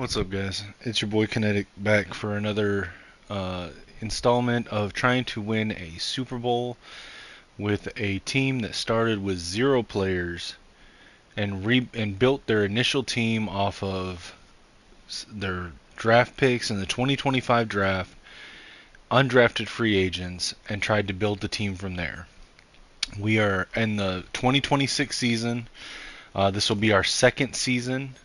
What's up, guys? It's your boy Kinetic back for another installment of trying to win a Super Bowl with a team that started with 0 players and built their initial team off of their draft picks in the 2025 draft, undrafted free agents, and tried to build the team from there. We are in the 2026 season. This will be our second season.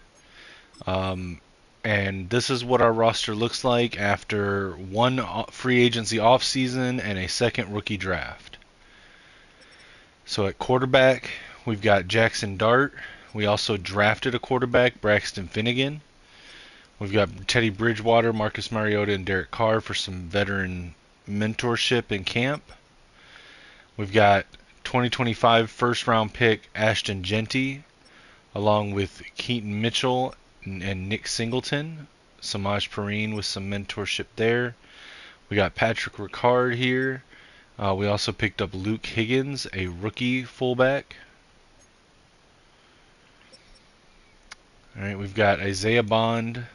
Um, and this is what our roster looks like after one free agency offseason and a second rookie draft. So at quarterback, we've got Jackson Dart. We also drafted a quarterback, Braxton Finnegan. We've got Teddy Bridgewater, Marcus Mariota, and Derek Carr for some veteran mentorship in camp. We've got 2025 first round pick Ashton Genty, along with Keaton Mitchell and Nick Singleton. Samaj Perine with some mentorship there. We got Patrick Ricard here. We also picked up Luke Higgins, a rookie fullback. All right, we've got Isaiah Bond,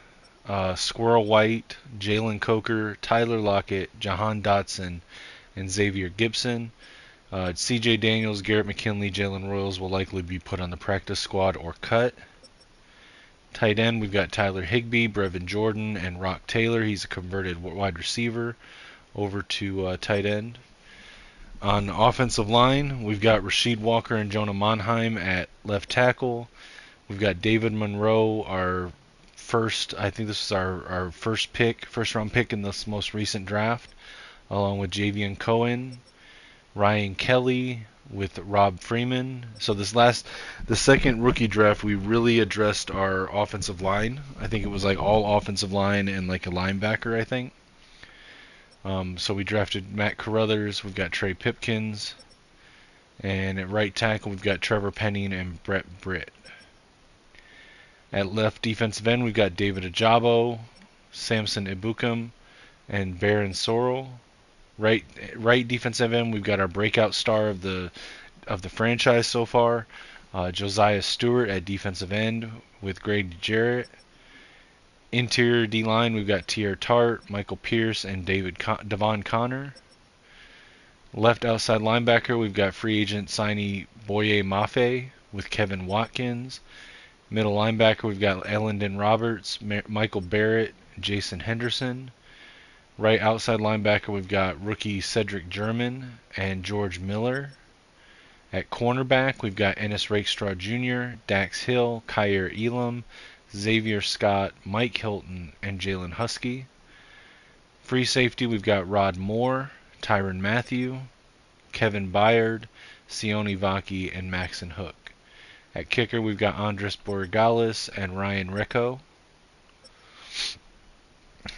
Squirrel White, Jalen Coker, Tyler Lockett, Jahan Dotson, and Xavier Gibson. C.J. Daniels, Garrett McKinley, Jalen Royals will likely be put on the practice squad or cut. Tight end, we've got Tyler Higbee, Brevin Jordan, and Rock Taylor. He's a converted wide receiver over to tight end. On offensive line, we've got Rasheed Walker and Jonah Monheim at left tackle. We've got David Monroe, I think this is our first round pick in this most recent draft, along with Javion Cohen, Ryan Kelly, with Rob Freeman. So the second rookie draft, we really addressed our offensive line. I think it was like all offensive line and like a linebacker, I think. So we drafted Matt Carruthers. We've got Trey Pipkins. And at right tackle, we've got Trevor Penning and Brett Britt. At left defensive end, we've got David Ajabo, Samson Ibukam, and Baron Sorrell. Right defensive end, we've got our breakout star of the franchise so far, Josiah Stewart at defensive end with Grady Jarrett. Interior D-line, we've got Tier Tart, Michael Pierce, and Devon Connor. Left outside linebacker, we've got free agent signee Boye Mafe with Kevin Watkins. Middle linebacker, we've got Ellendon Roberts, Michael Barrett, Jason Henderson. Right outside linebacker, we've got rookie Cedric German and George Miller. At cornerback, we've got Ennis Rakestraw Jr., Dax Hill, Kyer Elam, Xavier Scott, Mike Hilton, and Jalen Husky. Free safety, we've got Rod Moore, Tyron Matthew, Kevin Byard, Sione Vaki, and Maxon Hook. At kicker, we've got Andres Borregales and Ryan Recco.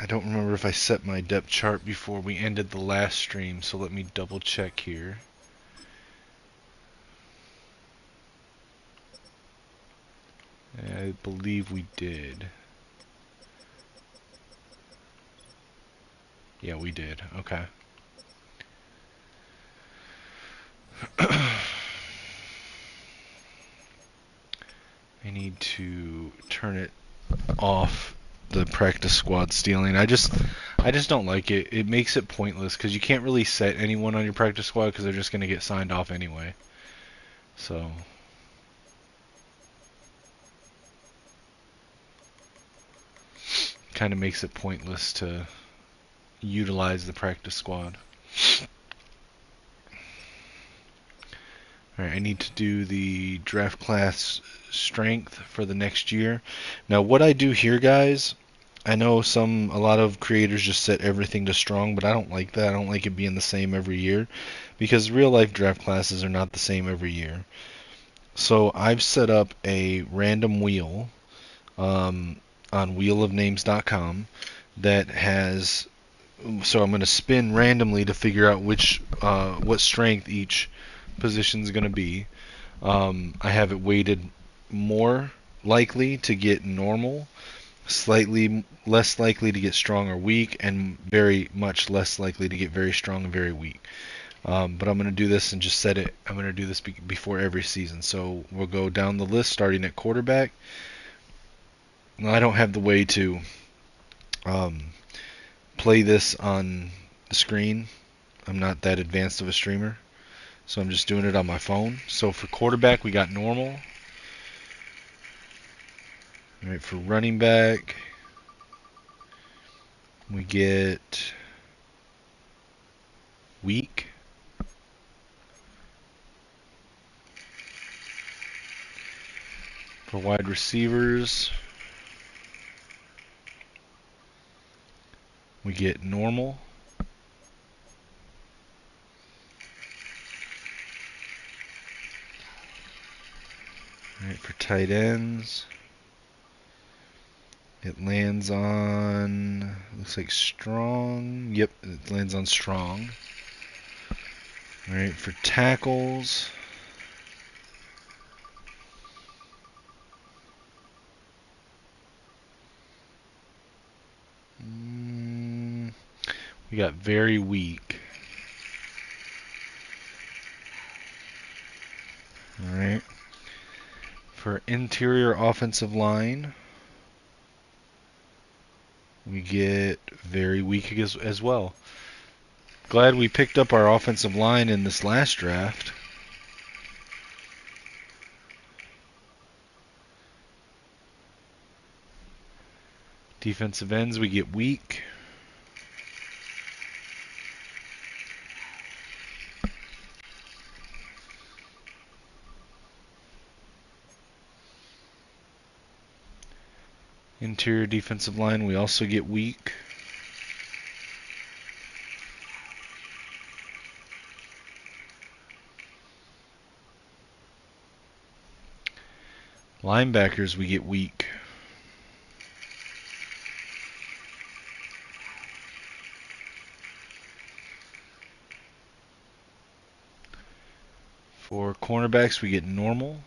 I don't remember if I set my depth chart before we ended the last stream, so let me double check here. I believe we did. Yeah, we did. Okay. I need to turn it off, the practice squad stealing. I just don't like it. It makes it pointless because you can't really set anyone on your practice squad because they're just going to get signed off anyway. So kind of makes it pointless to utilize the practice squad. Alright, I need to do the draft class strength for the next year. Now what I do here, guys, I know a lot of creators just set everything to strong, but I don't like that. I don't like it being the same every year because real life draft classes are not the same every year. So I've set up a random wheel on wheelofnames.com that has, so I'm going to spin randomly to figure out what strength each position is going to be. I have it weighted more likely to get normal, slightly less likely to get strong or weak, and very much less likely to get very strong and very weak. But I'm going to do this and just set it. I'm going to do this before every season. So we'll go down the list starting at quarterback. I don't have the way to um, play this on the screen. I'm not that advanced of a streamer, so I'm just doing it on my phone. So for quarterback, we got normal. All right, for running back, we get weak. For wide receivers, we get normal. All right, for tight ends, it lands on, looks like strong. Yep, it lands on strong. All right, for tackles, we got very weak. All right. For interior offensive line, we get very weak as well. Glad we picked up our offensive line in this last draft. Defensive ends, we get weak. Interior defensive line, we also get weak. Linebackers, we get weak. For cornerbacks, we get normal.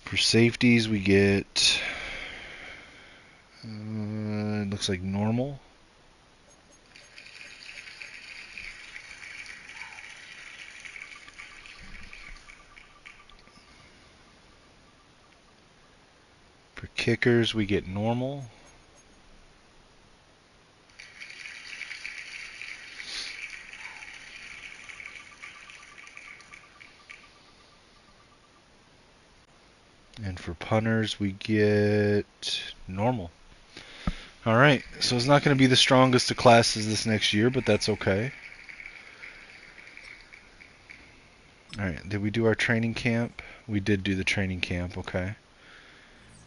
For safeties, we get, it looks like normal. For kickers, we get normal. And for punters, we get normal. Alright, so it's not going to be the strongest of classes this next year, but that's okay. Alright, did we do our training camp? We did do the training camp, okay.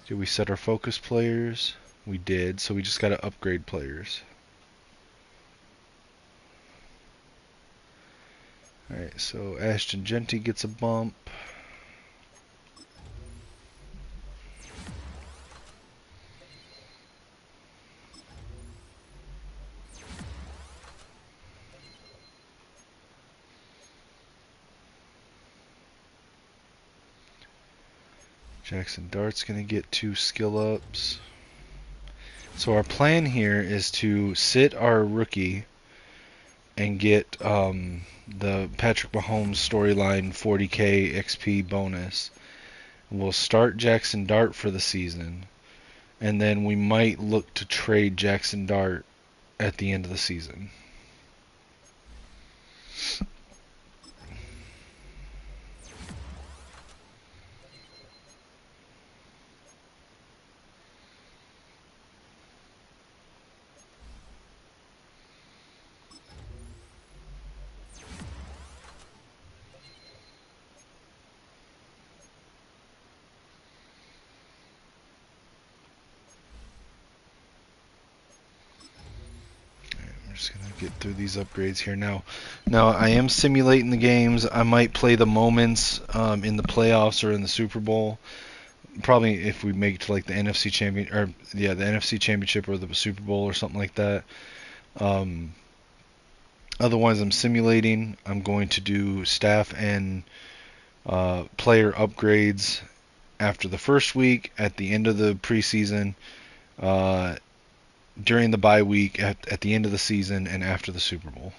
Did we set our focus players? We did, so we just got to upgrade players. Alright, so Ashton Genty gets a bump. Jackson Dart's going to get 2 skill ups. So our plan here is to sit our rookie and get the Patrick Mahomes storyline 40k XP bonus. We'll start Jackson Dart for the season, and then we might look to trade Jackson Dart at the end of the season. We're just gonna get through these upgrades here now. Now I am simulating the games. I might play the moments in the playoffs or in the Super Bowl. Probably if we make it to like the NFC the NFC Championship or the Super Bowl or something like that. Otherwise, I'm simulating. I'm going to do staff and player upgrades after the first week, at the end of the preseason, during the bye week, at the end of the season, and after the Super Bowl.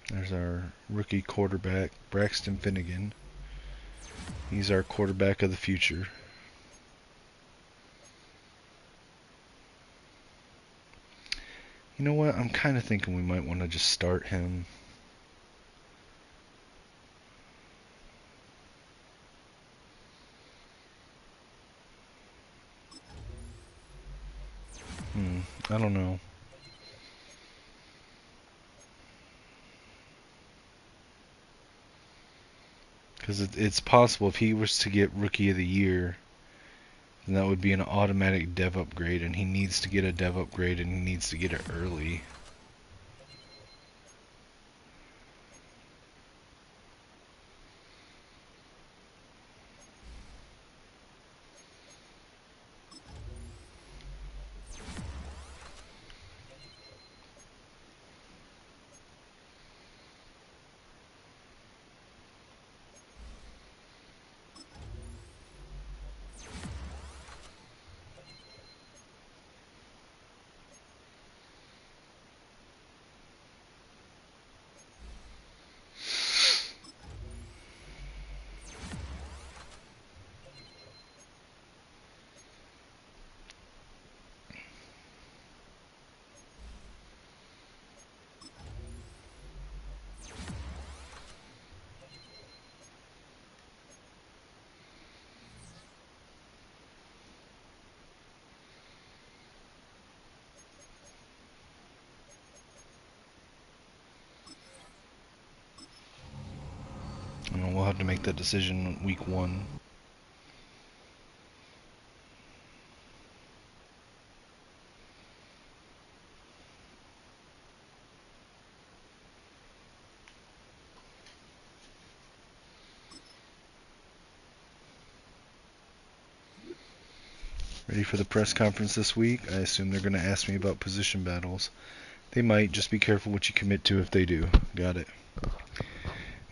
There's our rookie quarterback, Braxton Finnegan. He's our quarterback of the future. You know what? I'm kind of thinking we might want to just start him. I don't know. Because it's possible if he was to get Rookie of the Year, then that would be an automatic dev upgrade, and he needs to get a dev upgrade, and he needs to get it early. And we'll have to make that decision week 1. Ready for the press conference this week? I assume they're going to ask me about position battles. They might. Just be careful what you commit to if they do. Got it.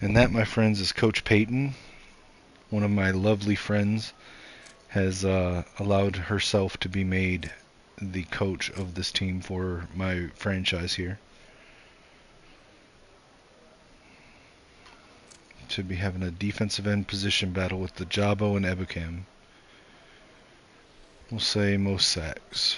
And that, my friends, is Coach Peyton. One of my lovely friends has allowed herself to be made the coach of this team for my franchise here. Should be having a defensive end position battle with the Jabo and Ebukam. We'll say most sacks.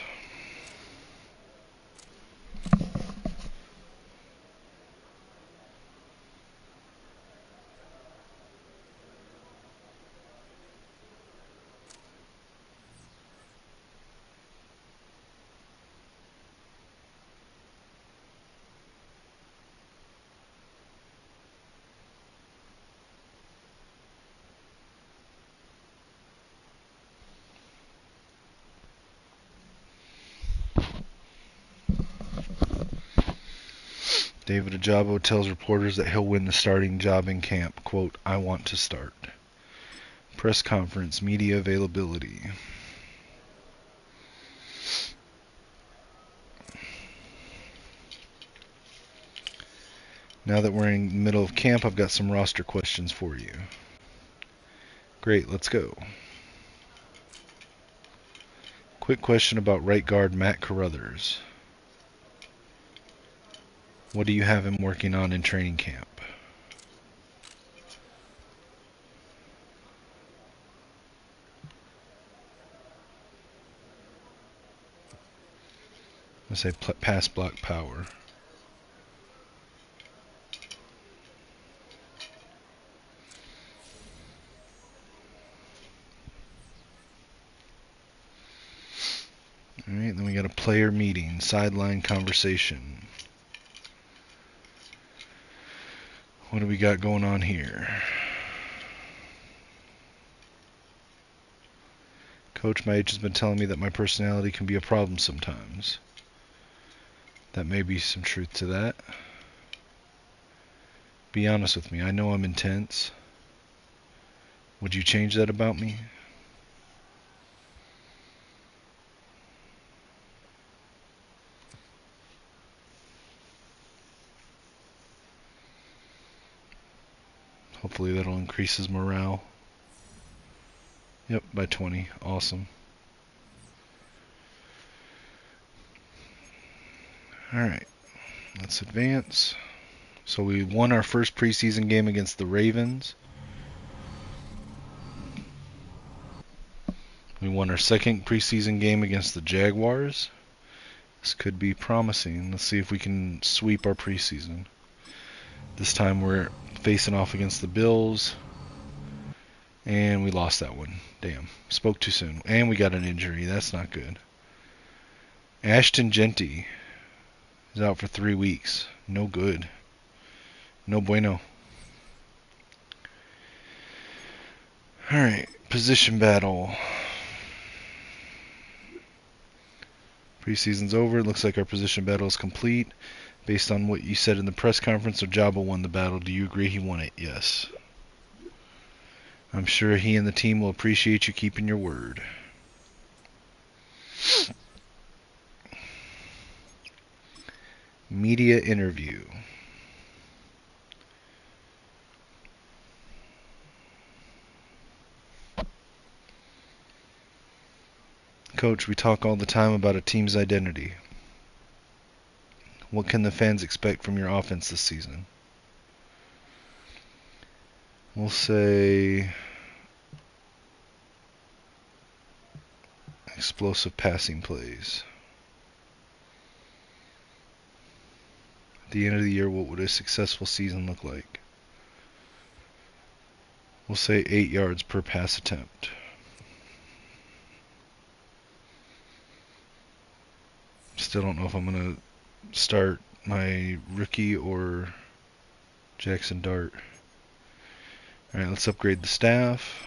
David Ajabo tells reporters that he'll win the starting job in camp. Quote, I want to start. Press conference, media availability. Now that we're in the middle of camp, I've got some roster questions for you. Great, let's go. Quick question about right guard Matt Carruthers. What do you have him working on in training camp? I say pass block power. Alright, then we got a player meeting, sideline conversation. What do we got going on here? Coach, my agent's been telling me that my personality can be a problem sometimes. That may be some truth to that. Be honest with me, I know I'm intense. Would you change that about me? Hopefully that'll increase his morale. Yep, by 20. Awesome. Alright, let's advance. So we won our first preseason game against the Ravens. We won our second preseason game against the Jaguars. This could be promising. Let's see if we can sweep our preseason. This time we're facing off against the Bills. And we lost that one. Damn. Spoke too soon. And we got an injury. That's not good. Ashton Genty is out for 3 weeks. No good. No bueno. Alright. Position battle. Preseason's over. Looks like our position battle is complete. Based on what you said in the press conference, Ojabo won the battle. Do you agree he won it? Yes. I'm sure he and the team will appreciate you keeping your word. Media interview. Coach, we talk all the time about a team's identity. What can the fans expect from your offense this season? We'll say explosive passing plays. At the end of the year, what would a successful season look like? We'll say 8 yards per pass attempt. Still don't know if I'm going to start my rookie or Jackson Dart. Alright, let's upgrade the staff.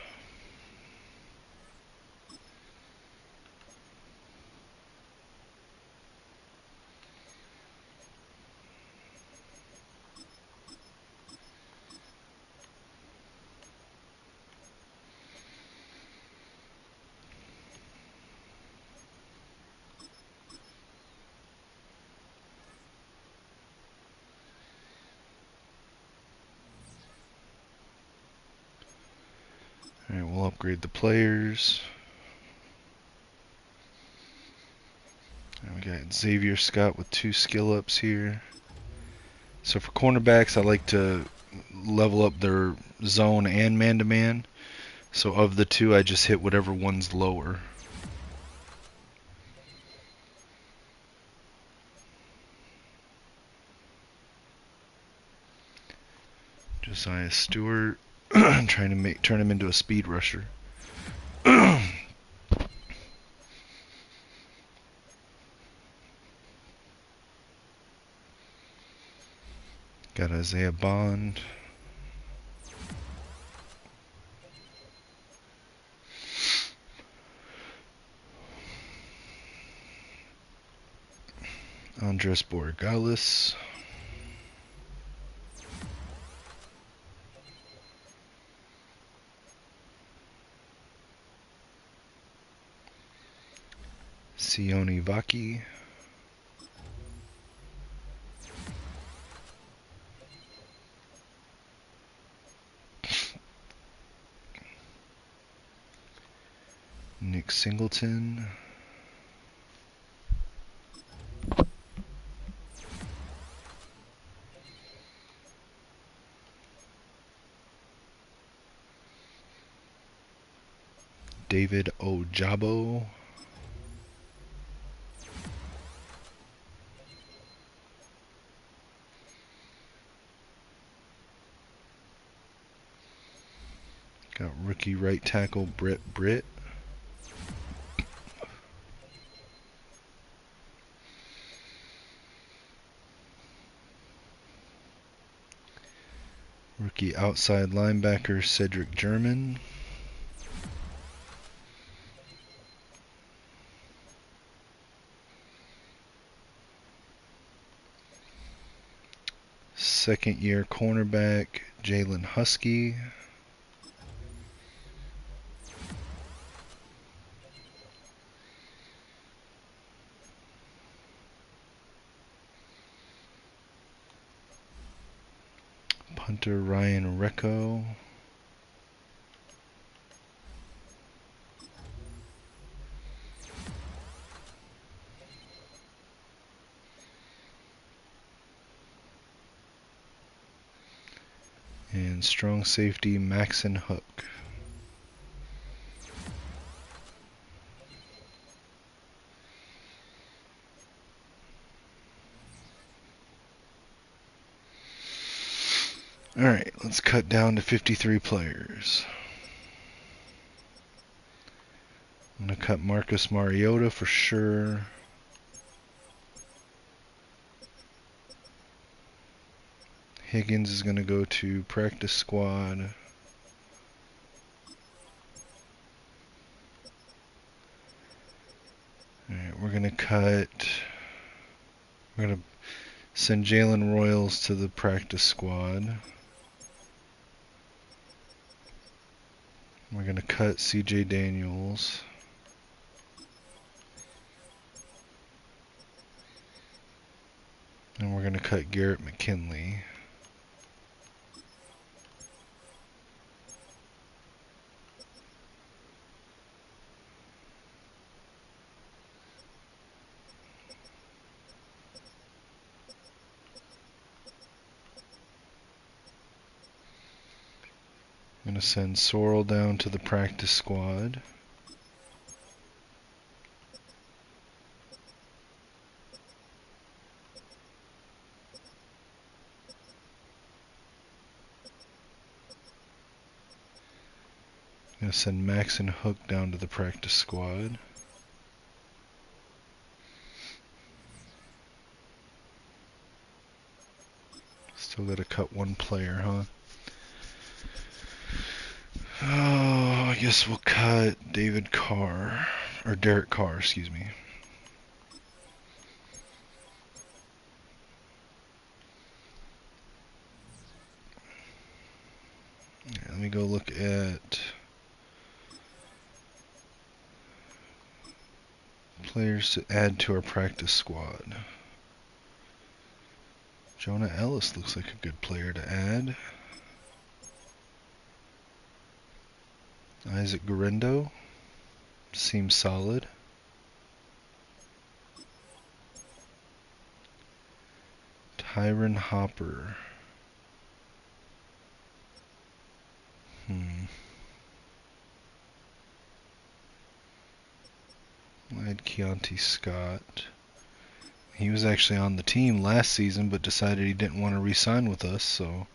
Alright, we'll upgrade the players. And we got Xavier Scott with 2 skill ups here. So for cornerbacks, I like to level up their zone and man-to-man. So of the 2, I just hit whatever one's lower. Josiah Stewart, trying to turn him into a speed rusher. Got Isaiah Bond. Andres Borregales. Sione Vaki. Nick Singleton. David Ojabo. Got rookie right tackle Brett Britt. Rookie outside linebacker Cedric German. Second year cornerback Jalen Husky. Punter Ryan Recco. And strong safety, Maxon Hook. Alright, let's cut down to 53 players. I'm going to cut Marcus Mariota for sure. Higgins is going to go to practice squad. Alright, we're going to send Jalen Royals to the practice squad. We're going to cut CJ Daniels. And we're going to cut Garrett McKinley. I'm going to send Sorrell down to the practice squad. I'm going to send Maxon Hook down to the practice squad. Still got to cut one player, huh? Oh, I guess we'll cut David Carr, or Derek Carr, excuse me. Let me go look at players to add to our practice squad. Jonah Ellis looks like a good player to add. Isaac Guerrero seems solid. Tyron Hopper. I had Keontae Scott. He was actually on the team last season, but decided he didn't want to re-sign with us, so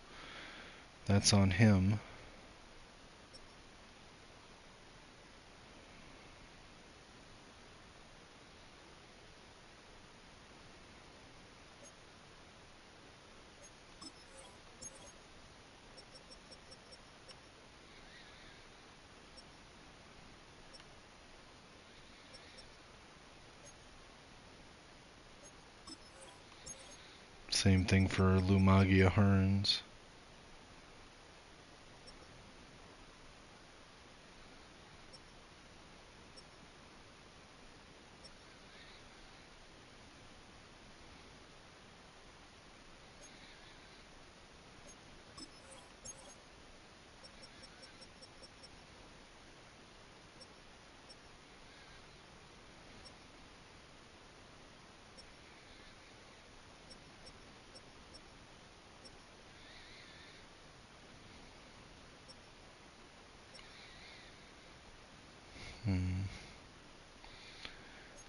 that's on him. Same thing for Lumagia Hearns.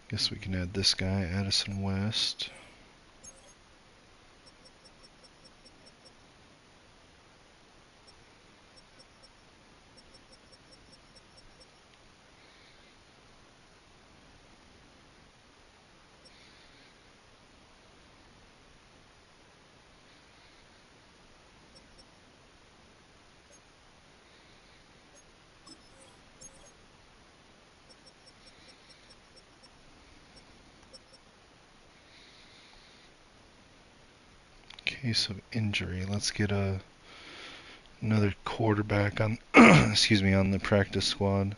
Guess we can add this guy, Addison West. Case of injury. Let's get another quarterback on excuse me, on the practice squad.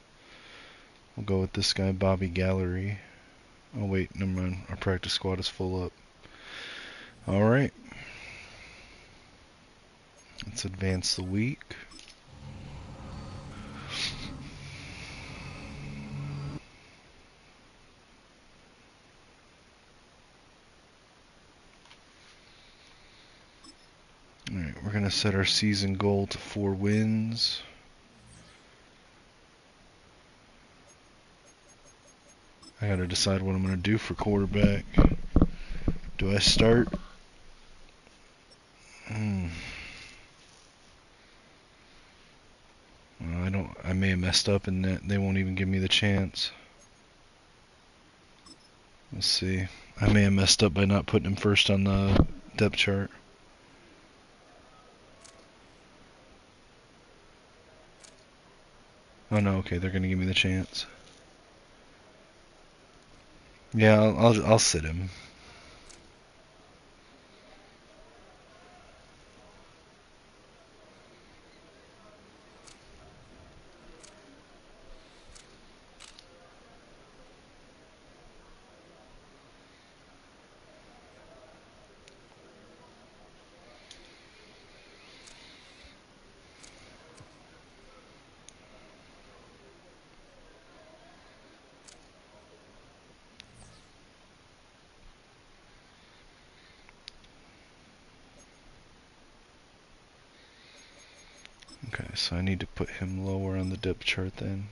We'll go with this guy, Bobby Gallery. Oh wait, never mind. Our practice squad is full up. Alright. Let's advance the week. Alright, we're going to set our season goal to 4 wins. I got to decide what I'm going to do for quarterback. Do I start? Well, I may have messed up and that they won't even give me the chance. Let's see. I may have messed up by not putting him first on the depth chart. Oh no, okay, they're gonna give me the chance. Yeah, I'll sit him. Okay, so I need to put him lower on the depth chart then.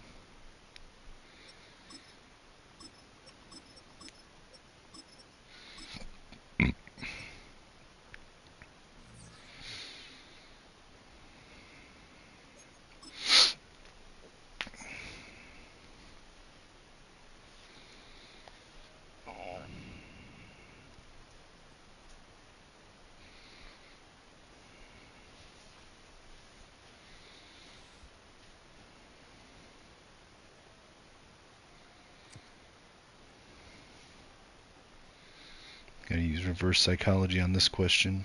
Gotta use reverse psychology on this question.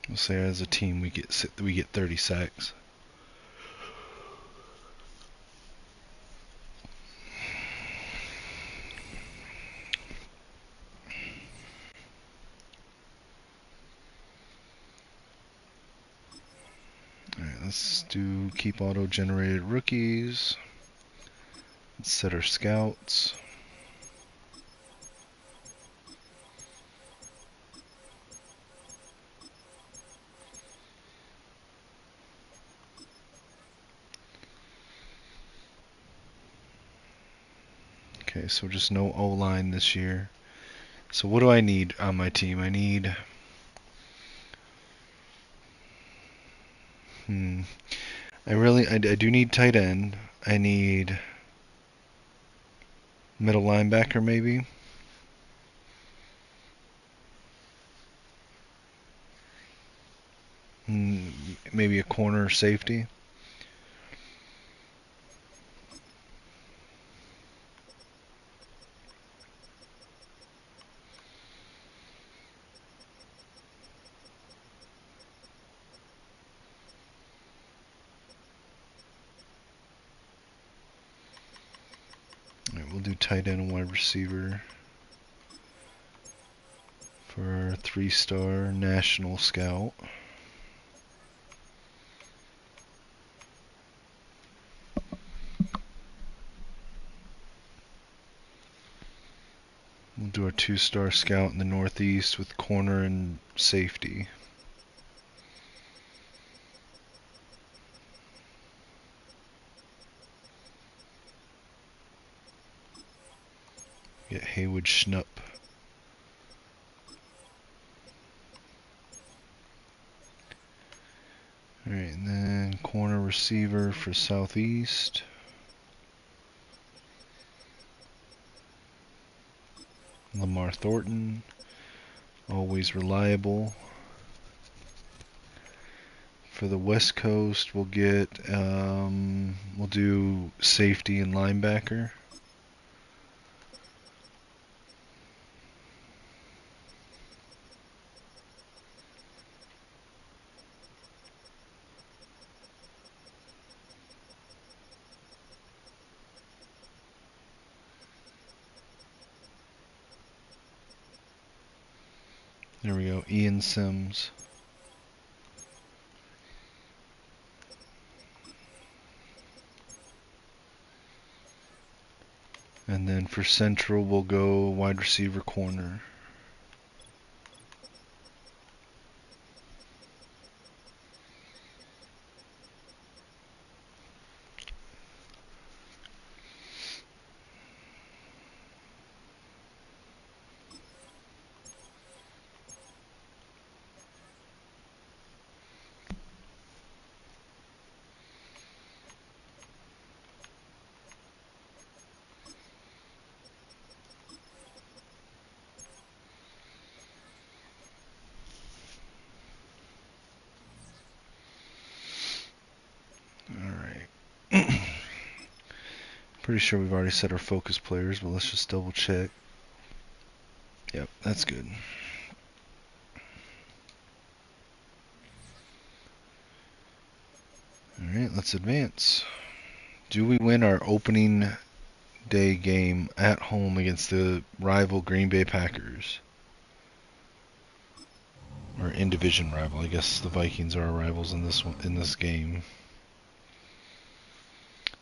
We'll say as a team we get 30 sacks. Alright, let's do keep auto-generated rookies. Let's set our scouts. Okay, so just no O-line this year. So what do I need on my team? I need... I do need tight end. I need middle linebacker maybe. Maybe a corner safety. Alright, we'll do tight end and wide receiver for our 3-star national scout. We'll do our 2-star scout in the Northeast with corner and safety. Get Haywood Schnupp. Alright, and then corner receiver for Southeast. Lamar Thornton, always reliable. For the West Coast, we'll do safety and linebacker. There we go. Ian Sims. And then for central, we'll go wide receiver corner. Alright. Pretty sure we've already set our focus players, but let's just double check. Yep, that's good. Alright, let's advance. Do we win our opening day game at home against the rival Green Bay Packers? Or in-division rival. I guess the Vikings are our rivals in this game.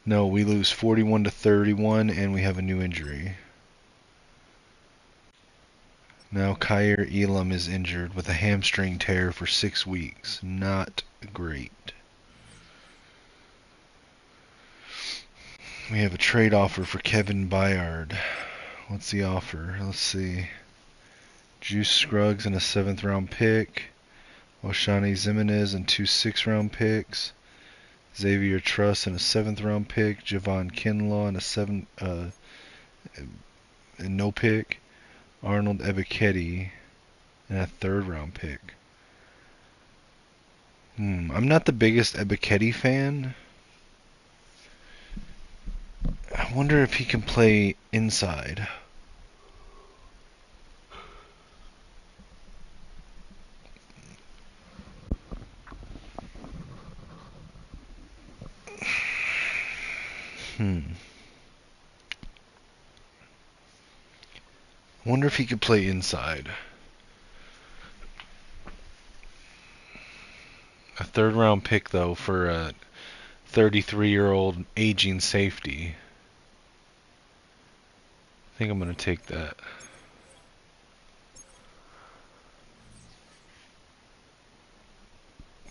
No, we lose 41-31 and we have a new injury. Now Kyer Elam is injured with a hamstring tear for 6 weeks. Not great. We have a trade offer for Kevin Byard. What's the offer? Let's see. Juice Scruggs and a 7th round pick. Oshani Zimenez and 2 6th-round picks. Xavier Truss and a 7th round pick. Javon Kinlaw and a no pick. Arnold Ebiketie and a 3rd round pick. I'm not the biggest Ebiketie fan. I wonder if he can play inside. I wonder if he could play inside. A 3rd round pick, though, for a 33-year-old aging safety. I think I'm going to take that.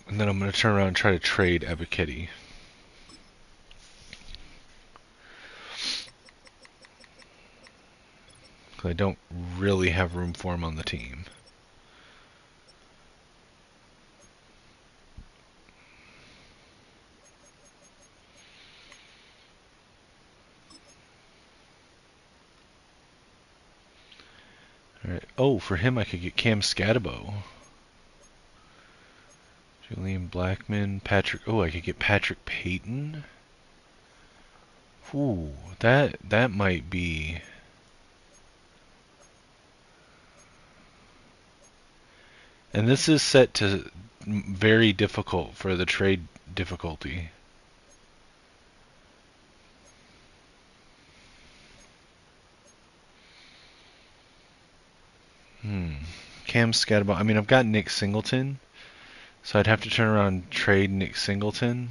And then I'm going to turn around and try to trade Ebiketie. Because I don't really have room for him on the team. Alright. Oh, for him I could get Cam Scatabo. Julian Blackman, Patrick. Oh, I could get Patrick Payton. Ooh, that might be. And this is set to very difficult for the trade difficulty. Cam Scatabo. I mean, I've got Nick Singleton, so I'd have to turn around and trade Nick Singleton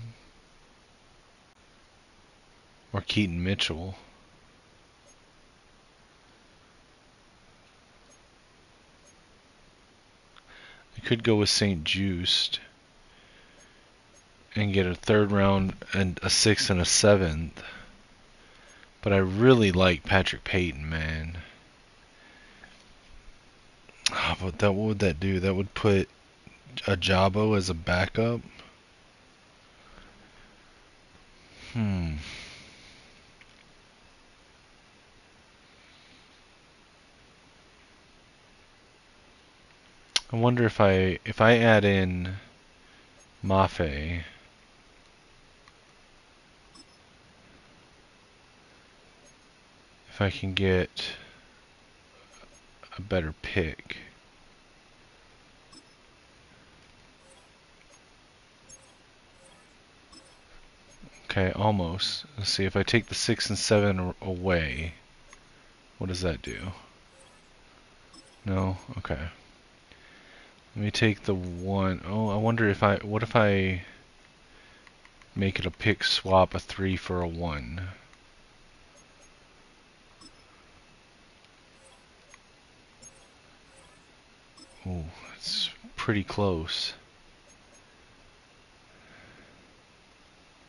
or Keaton Mitchell. I could go with St. Just and get a 3rd round and a 6th and a 7th. But I really like Patrick Payton, man. Oh, but what would that do? That would put Ajabo as a backup. I wonder if I add in Mafe, if I can get a better pick. Okay, almost. Let's see, if I take the 6 and 7 away, what does that do? No? Okay. Let me take the one. Oh, I wonder if I. What if I make it a pick swap, a 3 for a 1? Oh, it's pretty close.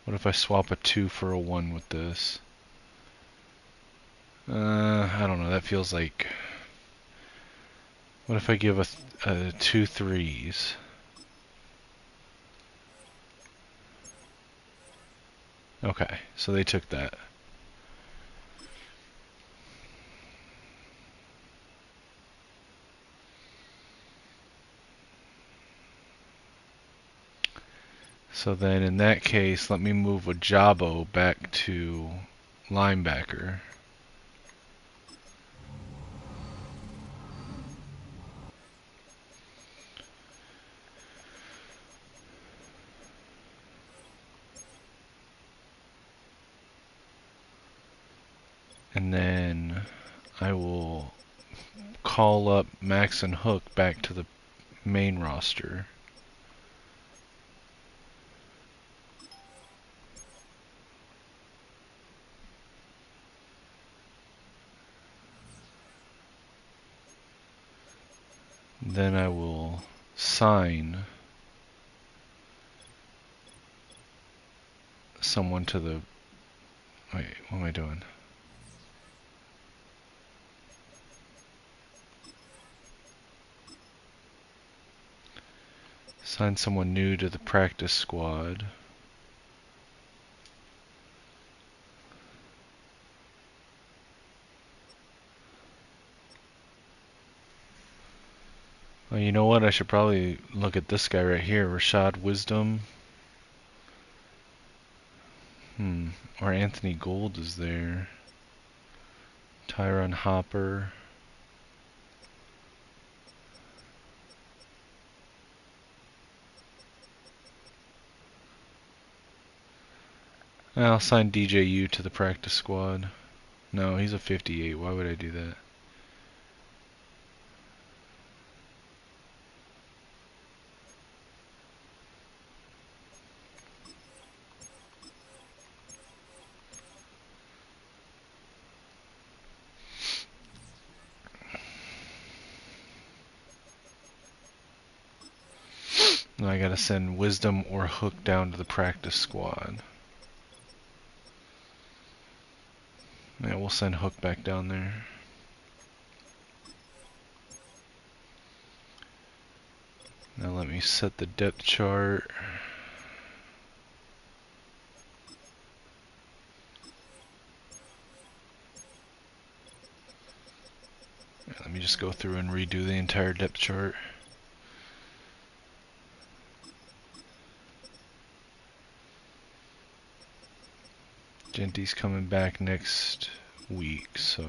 What if I swap a 2 for a 1 with this? I don't know. That feels like. What if I give a 2 3s? Okay, so they took that. So then in that case, let me move Ojabo back to linebacker. And then I will call up Max and Hook back to the main roster. Then I will sign someone to the... Wait, what am I doing? Sign someone new to the practice squad. Oh, you know what? I should probably look at this guy right here, Rashad Wisdom. Or Anthony Gold is there. Tyron Hopper. I'll sign DJU to the practice squad. No, he's a 58. Why would I do that? Now I gotta send Wisdom or Hook down to the practice squad. Yeah, we'll send Hook back down there. Now let me set the depth chart. Let me just go through and redo the entire depth chart. Genty's coming back next week, so...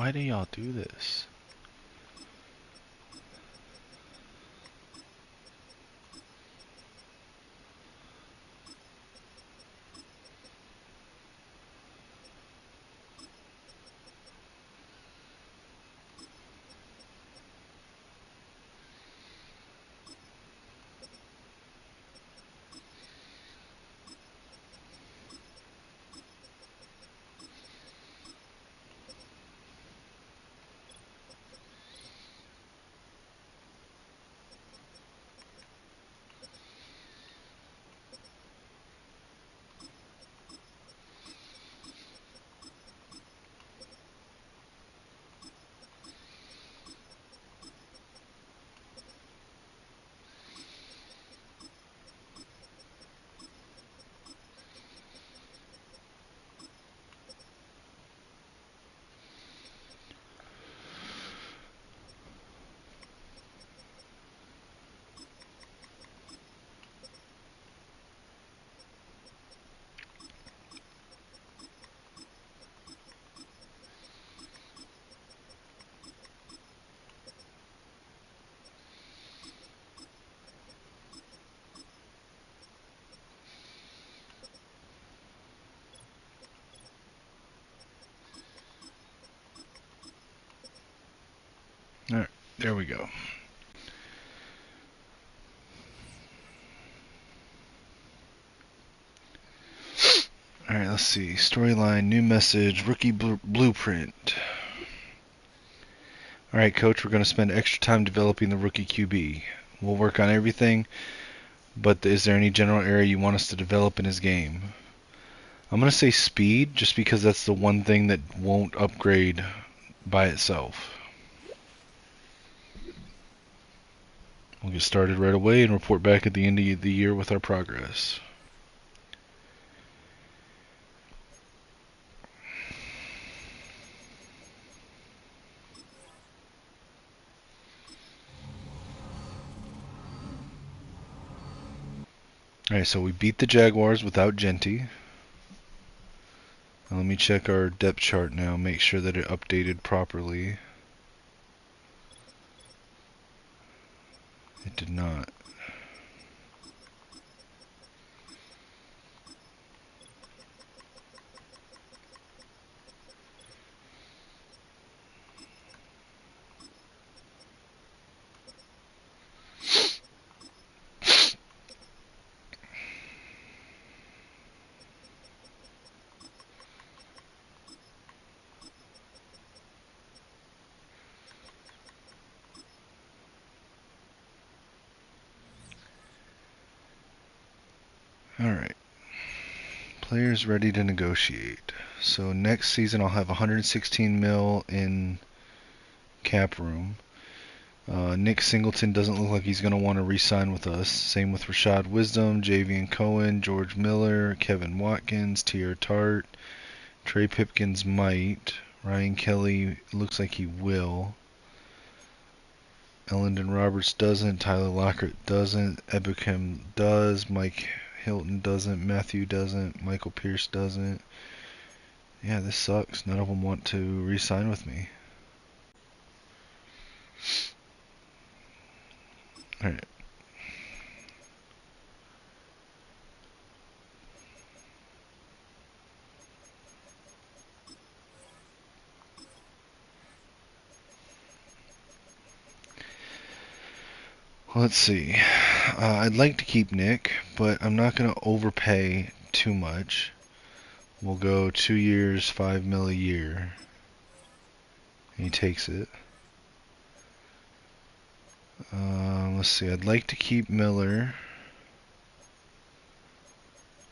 Why do y'all do this? Alright, there we go. Alright, let's see. Storyline, new message, rookie blueprint. Alright, coach, we're going to spend extra time developing the rookie QB. We'll work on everything, but is there any general area you want us to develop in his game? I'm going to say speed, just because that's the one thing that won't upgrade by itself. We'll get started right away and report back at the end of the year with our progress. Alright, so we beat the Jaguars without Genty. Now let me check our depth chart now, make sure that it updated properly. It did not. Alright. Players ready to negotiate. So next season I'll have 116 mil in cap room. Nick Singleton doesn't look like he's going to want to re-sign with us. Same with Rashad Wisdom, Javian Cohen, George Miller, Kevin Watkins, Tier Tart, Trey Pipkins might. Ryan Kelly looks like he will. Ellendon Roberts doesn't. Tyler Lockett doesn't. Ebichem does. Mike Hilton doesn't. Matthew doesn't. Michael Pierce doesn't. Yeah, this sucks. None of them want to re-sign with me. Alright. Let's see. I'd like to keep Nick, but I'm not going to overpay too much. We'll go 2 years, 5 mil a year. He takes it. Let's see. I'd like to keep Miller.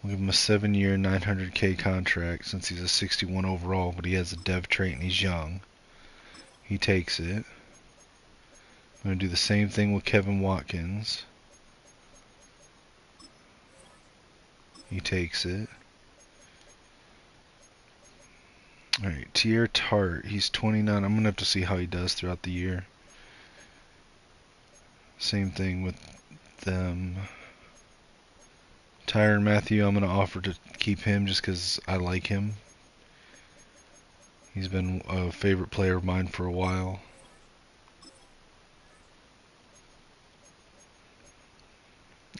We'll give him a 7-year, 900K contract since he's a 61 overall, but he has a dev trait and he's young. He takes it. I'm going to do the same thing with Kevin Watkins. He takes it. Alright, Tier Tart. He's 29. I'm going to have to see how he does throughout the year. Same thing with them. Tyron Matthew, I'm going to offer to keep him just because I like him. He's been a favorite player of mine for a while.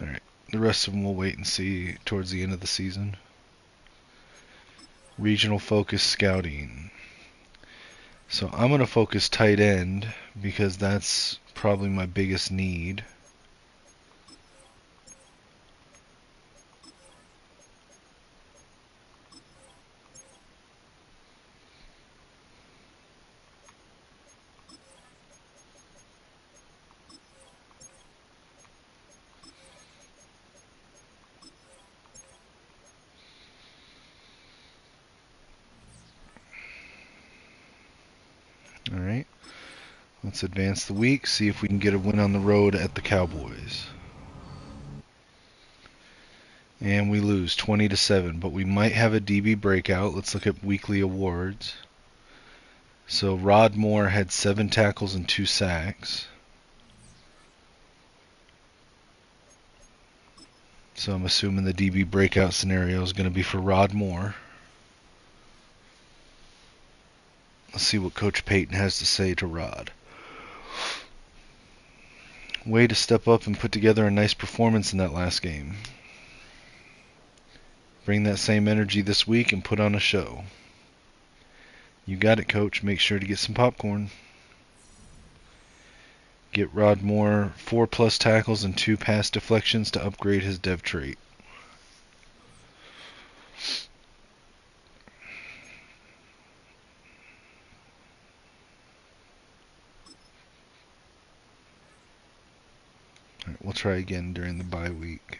Alright, the rest of them we'll wait and see towards the end of the season. Regional focus scouting. So I'm going to focus tight end because that's probably my biggest need. Alright, let's advance the week, see if we can get a win on the road at the Cowboys. And we lose 20-7, but we might have a DB breakout. Let's look at weekly awards. So Rod Moore had 7 tackles and 2 sacks. So I'm assuming the DB breakout scenario is going to be for Rod Moore. Let's see what Coach Payton has to say to Rod. Way to step up and put together a nice performance in that last game. Bring that same energy this week and put on a show. You got it, Coach. Make sure to get some popcorn. Get Rod Moore 4+ tackles and 2 pass deflections to upgrade his dev trait. All right, we'll try again during the bye week.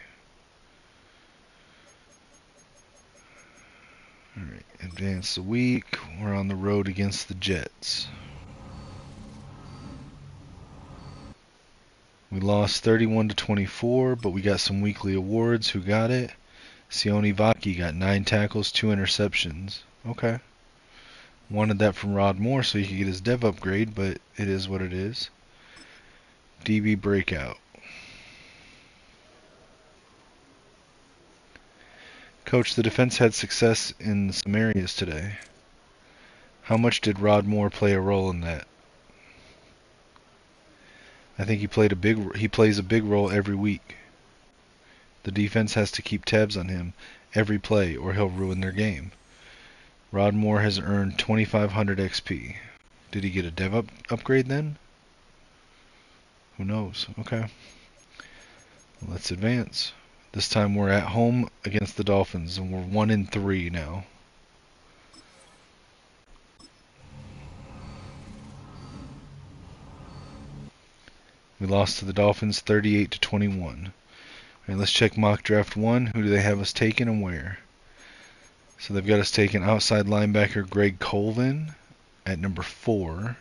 Alright, advance the week. We're on the road against the Jets. We lost 31-24, but we got some weekly awards. Who got it? Sione Vaki got 9 tackles, 2 interceptions. Okay. Wanted that from Rod Moore so he could get his dev upgrade, but it is what it is. DB breakout. Coach, the defense had success in some areas today. How much did Rod Moore play a role in that? I think he plays a big role every week. The defense has to keep tabs on him every play or he'll ruin their game. Rod Moore has earned 2,500 XP. Did he get a dev upgrade then? Who knows? Okay. Let's advance. This time we're at home against the Dolphins, and we're 1-3 now. We lost to the Dolphins 38-21. All right, let's check mock draft 1. Who do they have us taking and where? So they've got us taking outside linebacker Greg Colvin at number 4.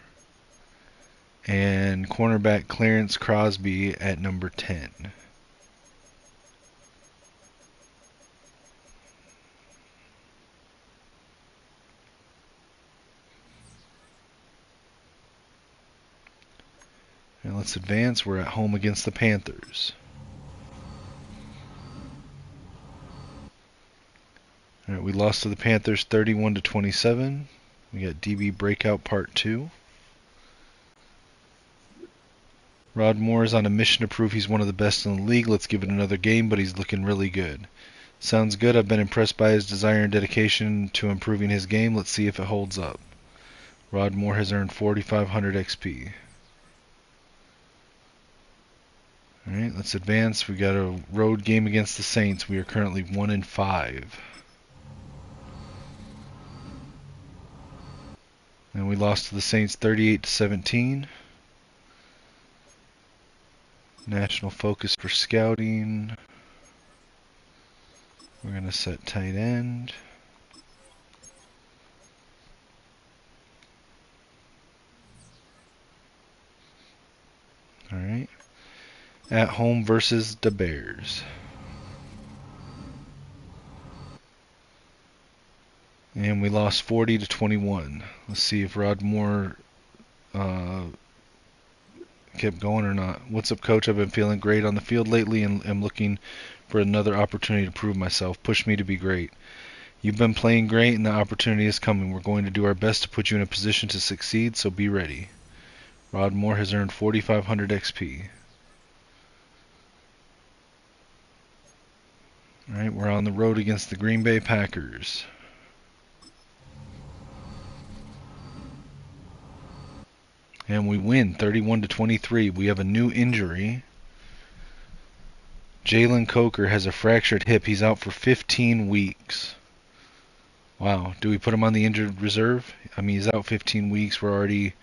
And cornerback Clarence Crosby at number 10. And let's advance. We're at home against the Panthers. All right, we lost to the Panthers 31-27. We got DB breakout part 2. Rod Moore is on a mission to prove he's one of the best in the league. Let's give it another game, but he's looking really good. Sounds good. I've been impressed by his desire and dedication to improving his game. Let's see if it holds up. Rod Moore has earned 4,500 XP. Alright, let's advance. We got a road game against the Saints. We are currently 1-5. And we lost to the Saints 38-17. National focus for scouting. We're going to set tight end. Alright. At home versus the Bears. And we lost 40-21. Let's see if Rod Moore kept going or not. What's up, Coach? I've been feeling great on the field lately and am looking for another opportunity to prove myself. Push me to be great. You've been playing great and the opportunity is coming. We're going to do our best to put you in a position to succeed, so be ready. Rod Moore has earned 4,500 XP. Alright, we're on the road against the Green Bay Packers. And we win 31-23. We have a new injury. Jalen Coker has a fractured hip. He's out for 15 weeks. Wow. Do we put him on the injured reserve? I mean, he's out 15 weeks. We're already...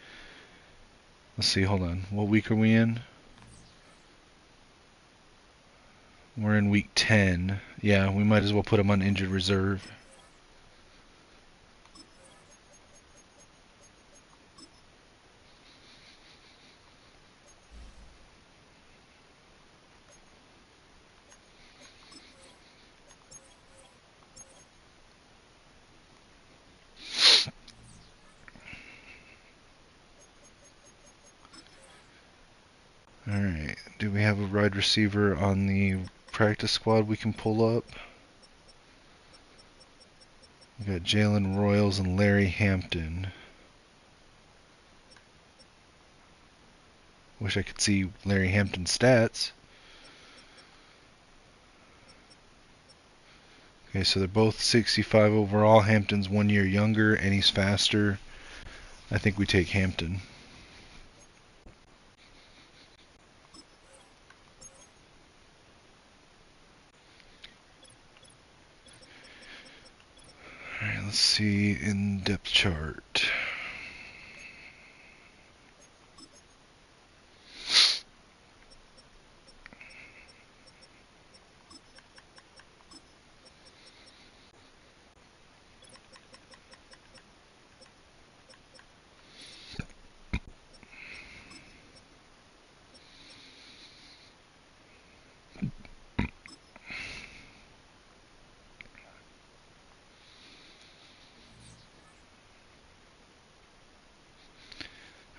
Let's see, hold on. What week are we in? We're in week 10. Yeah, we might as well put him on injured reserve. Alright, do we have a wide receiver on the practice squad we can pull up? We got Jalen Royals and Larry Hampton. Wish I could see Larry Hampton's stats. Okay, so they're both 65 overall. Hampton's 1 year younger and he's faster. I think we take Hampton. Alright, let's see in depth chart.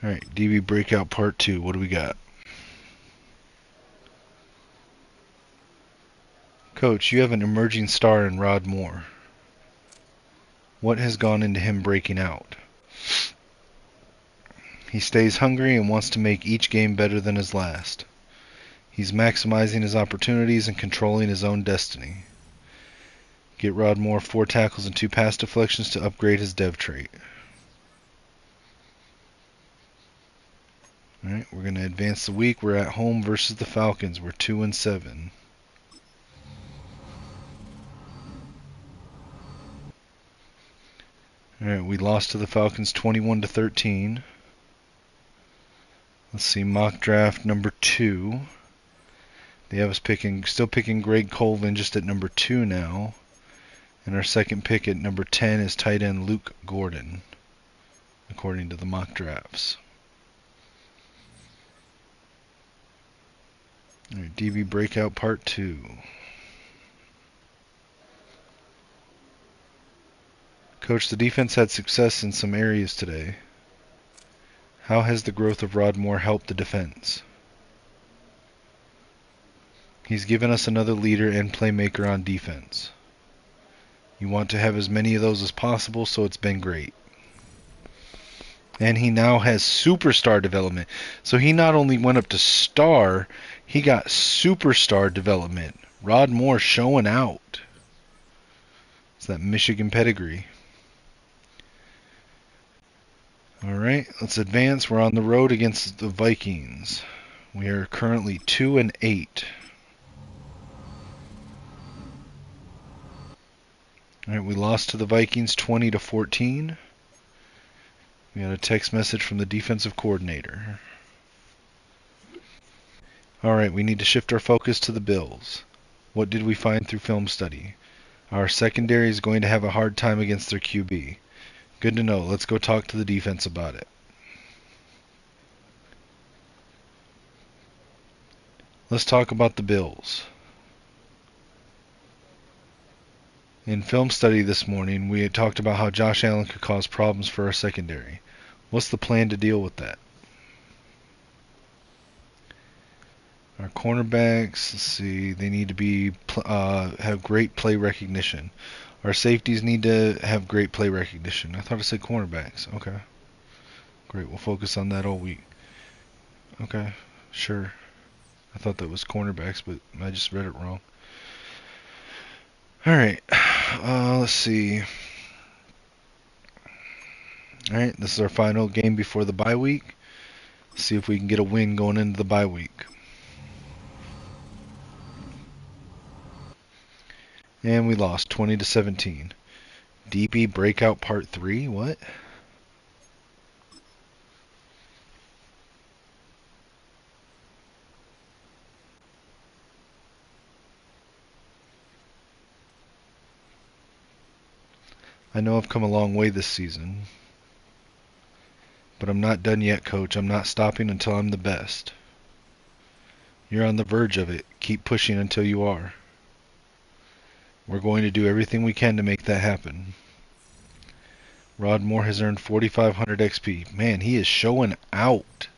Alright, DB Breakout Part 2. What do we got? Coach, you have an emerging star in Rod Moore. What has gone into him breaking out? He stays hungry and wants to make each game better than his last. He's maximizing his opportunities and controlling his own destiny. Get Rod Moore 4 tackles and 2 pass deflections to upgrade his dev trait. Alright, we're going to advance the week. We're at home versus the Falcons. We're 2-7. Alright, we lost to the Falcons 21-13. Let's see, mock draft number 2. They have us still picking Greg Colvin just at number 2 now. And our second pick at number 10 is tight end Luke Gordon, according to the mock drafts. Alright, DB Breakout Part 2. Coach, the defense had success in some areas today. How has the growth of Rod Moore helped the defense? He's given us another leader and playmaker on defense. You want to have as many of those as possible, so it's been great. And he now has superstar development. So he not only went up to star, he got superstar development. Rod Moore showing out. It's that Michigan pedigree. Alright, let's advance. We're on the road against the Vikings. We are currently 2-8. Alright, we lost to the Vikings 20-14. We got a text message from the defensive coordinator. Alright, we need to shift our focus to the Bills. What did we find through film study? Our secondary is going to have a hard time against their QB. Good to know. Let's go talk to the defense about it. Let's talk about the Bills. In film study this morning, we had talked about how Josh Allen could cause problems for our secondary. What's the plan to deal with that? Our cornerbacks, let's see, they need to have great play recognition. Our safeties need to have great play recognition. I thought it said cornerbacks. Okay. Great. We'll focus on that all week. Okay. Sure. I thought that was cornerbacks, but I just read it wrong. Alright. Let's see. Alright, this is our final game before the bye week. See if we can get a win going into the bye week. And we lost 20-17. DB Breakout Part 3? What? I know I've come a long way this season. But I'm not done yet, Coach. I'm not stopping until I'm the best. You're on the verge of it. Keep pushing until you are. We're going to do everything we can to make that happen. Rod Moore has earned 4,500 XP. Man, he is showing out.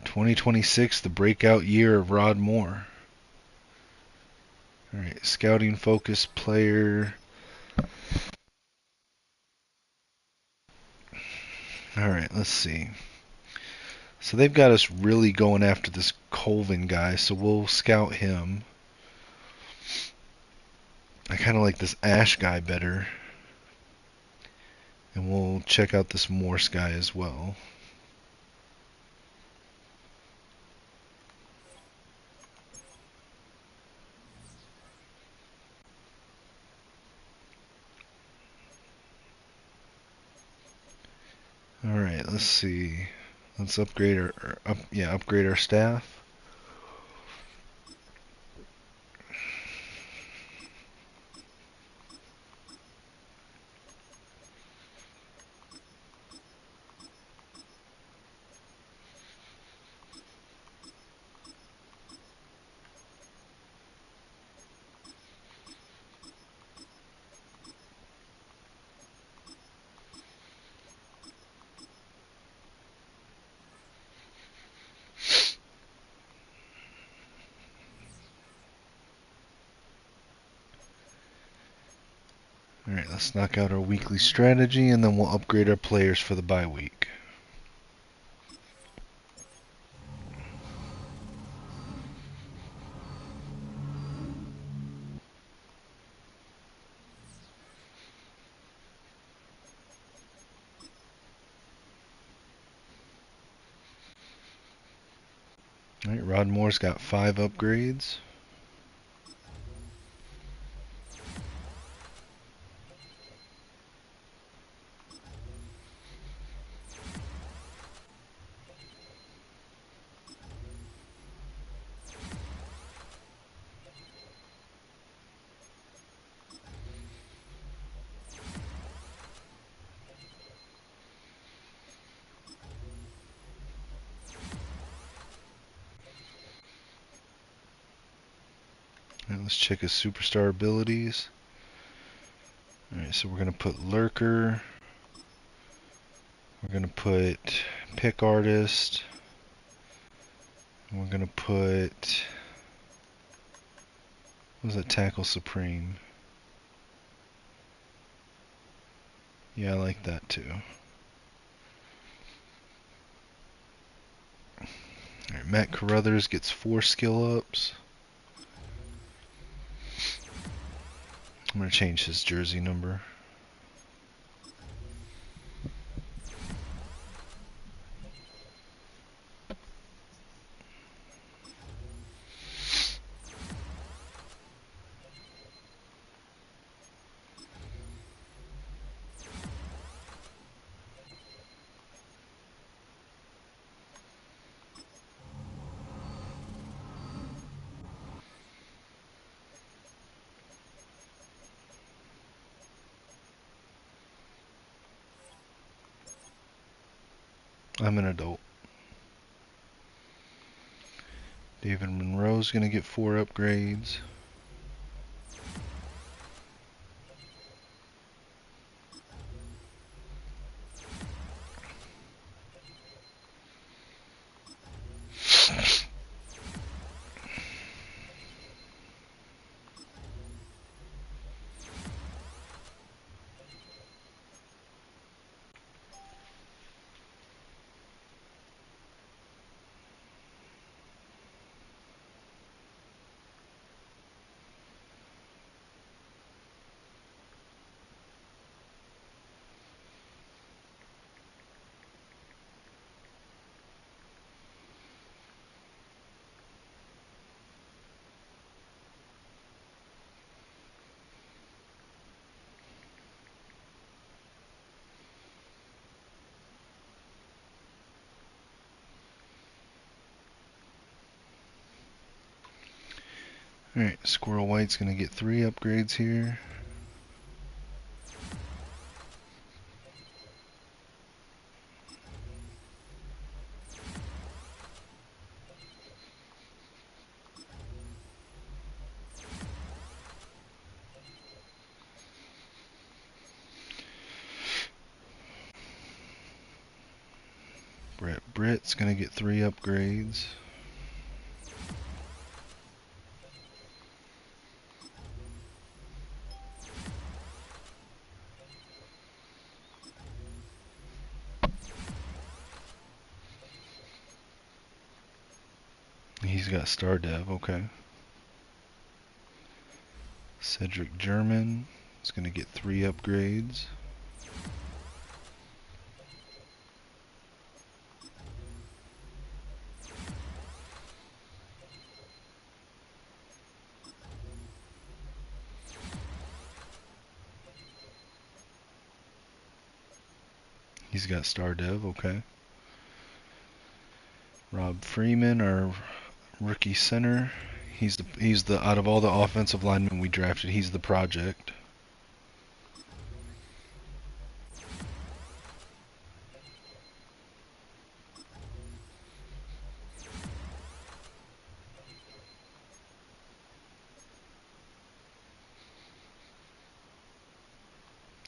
2026, the breakout year of Rod Moore. Alright, scouting focus player. Alright, let's see. So they've got us really going after this Colvin guy, so we'll scout him. I kind of like this Ash guy better. And we'll check out this Morse guy as well. Alright, let's see. Let's upgrade upgrade our staff. Alright, let's knock out our weekly strategy and then we'll upgrade our players for the bye week. Alright, Rod Moore's got 5 upgrades. Alright, let's check his superstar abilities. Alright, so we're going to put Lurker. We're going to put Pick Artist. And we're going to put... what was that? Tackle Supreme. Yeah, I like that too. Alright, Matt Carruthers gets 4 skill ups. I'm going to change his jersey number. I'm an adult. David Monroe's going to get 4 upgrades. Alright, Squirrel White's gonna get 3 upgrades here. Britt's gonna get 3 upgrades. He's got Star Dev, okay. Cedric German is gonna get 3 upgrades. He's got Star Dev, okay. Rob Freeman, our rookie center. He's the out of all the offensive linemen we drafted, he's the project.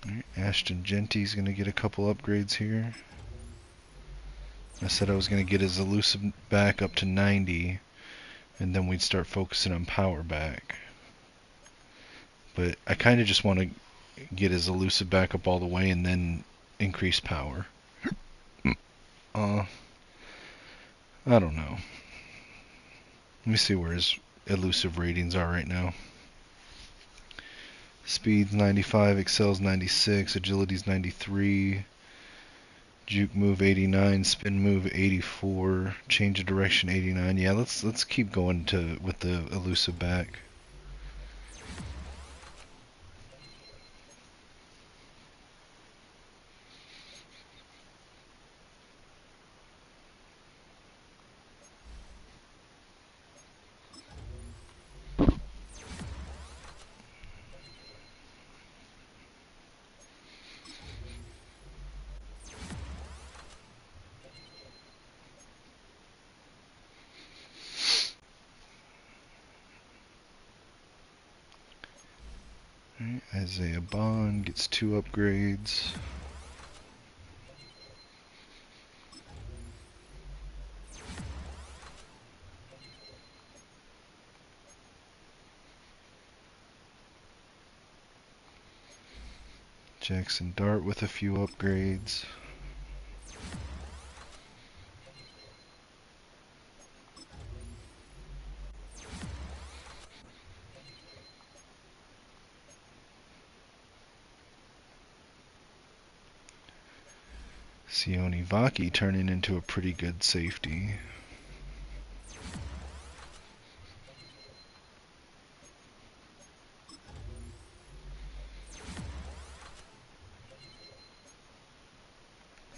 Right, Ashton Genty's gonna get a couple upgrades here. I said I was gonna get his elusive back up to 90, and then we'd start focusing on power back. But I kind of just want to get his elusive back up all the way and then increase power. I don't know. Let me see where his elusive ratings are right now. Speed's 95, Excel's 96, Agility's 93, Juke move 89, spin move 84, change of direction 89. Yeah, let's keep going with the elusive back. Right, Isaiah Bond gets 2 upgrades. Jackson Dart with a few upgrades. Sione Vaki turning into a pretty good safety.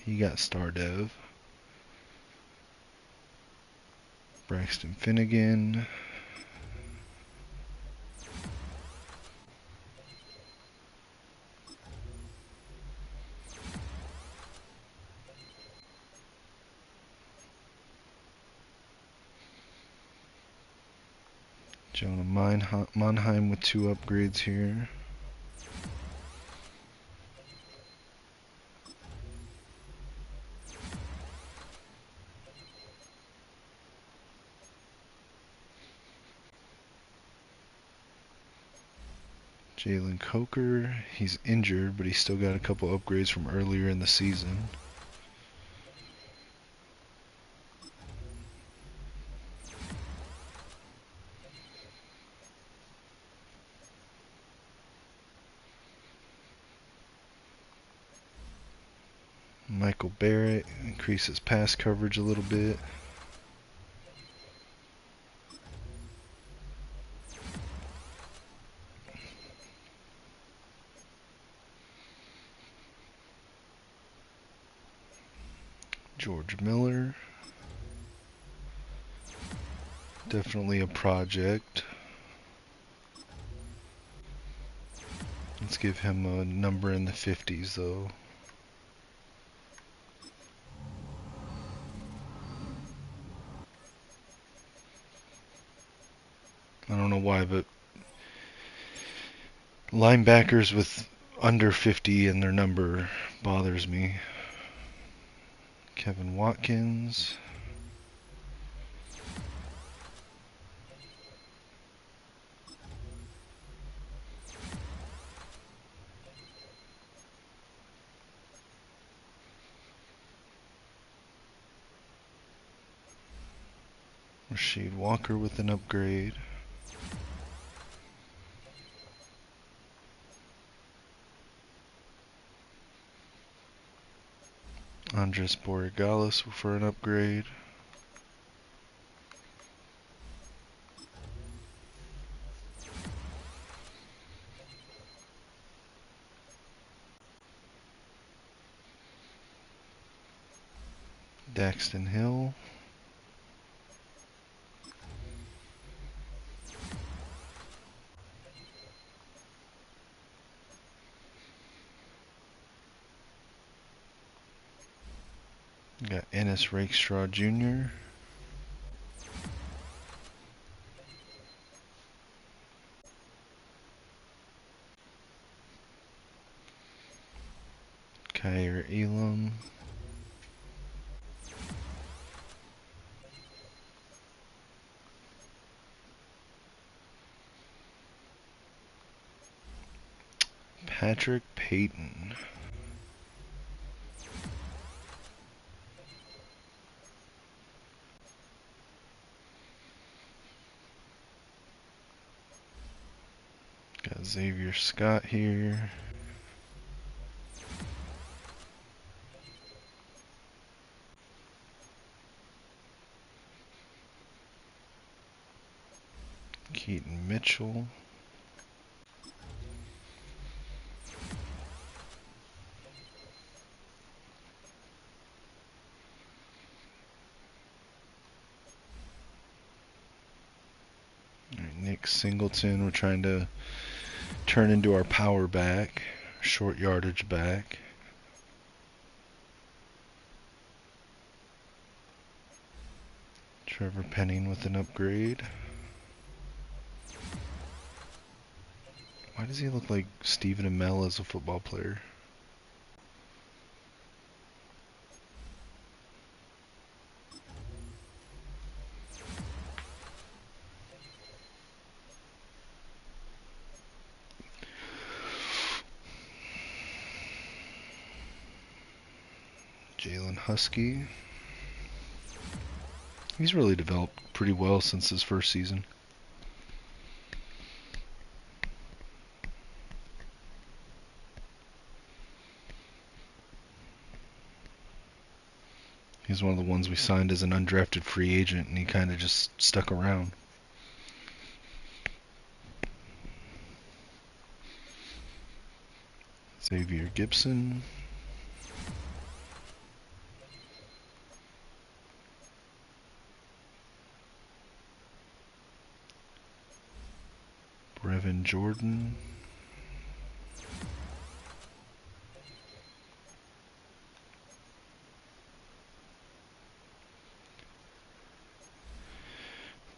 He got Star Dev. Braxton Finnegan. Jonah Monheim with 2 upgrades here. Jalen Coker, he's injured, but he's still got a couple upgrades from earlier in the season. Michael Barrett increases pass coverage a little bit. George Miller, definitely a project. Let's give him a number in the 50s, though. I don't know why, but linebackers with under 50 in their number bothers me. Kevin Watkins. Rasheed Walker with an upgrade. Andres Borregales for an upgrade. Daxton Hill. Got Ennis Rakestraw Jr. Kyer Elam. Patrick Payton. Got Xavier Scott here. Keaton Mitchell. Nick Singleton, we're trying to turn into our power back, short yardage back. Trevor Penning with an upgrade. Why does he look like Stephen Amell as a football player? Jalen Husky. He's really developed pretty well since his first season. He's one of the ones we signed as an undrafted free agent, and he kind of just stuck around. Xavier Gibson. Brevin Jordan.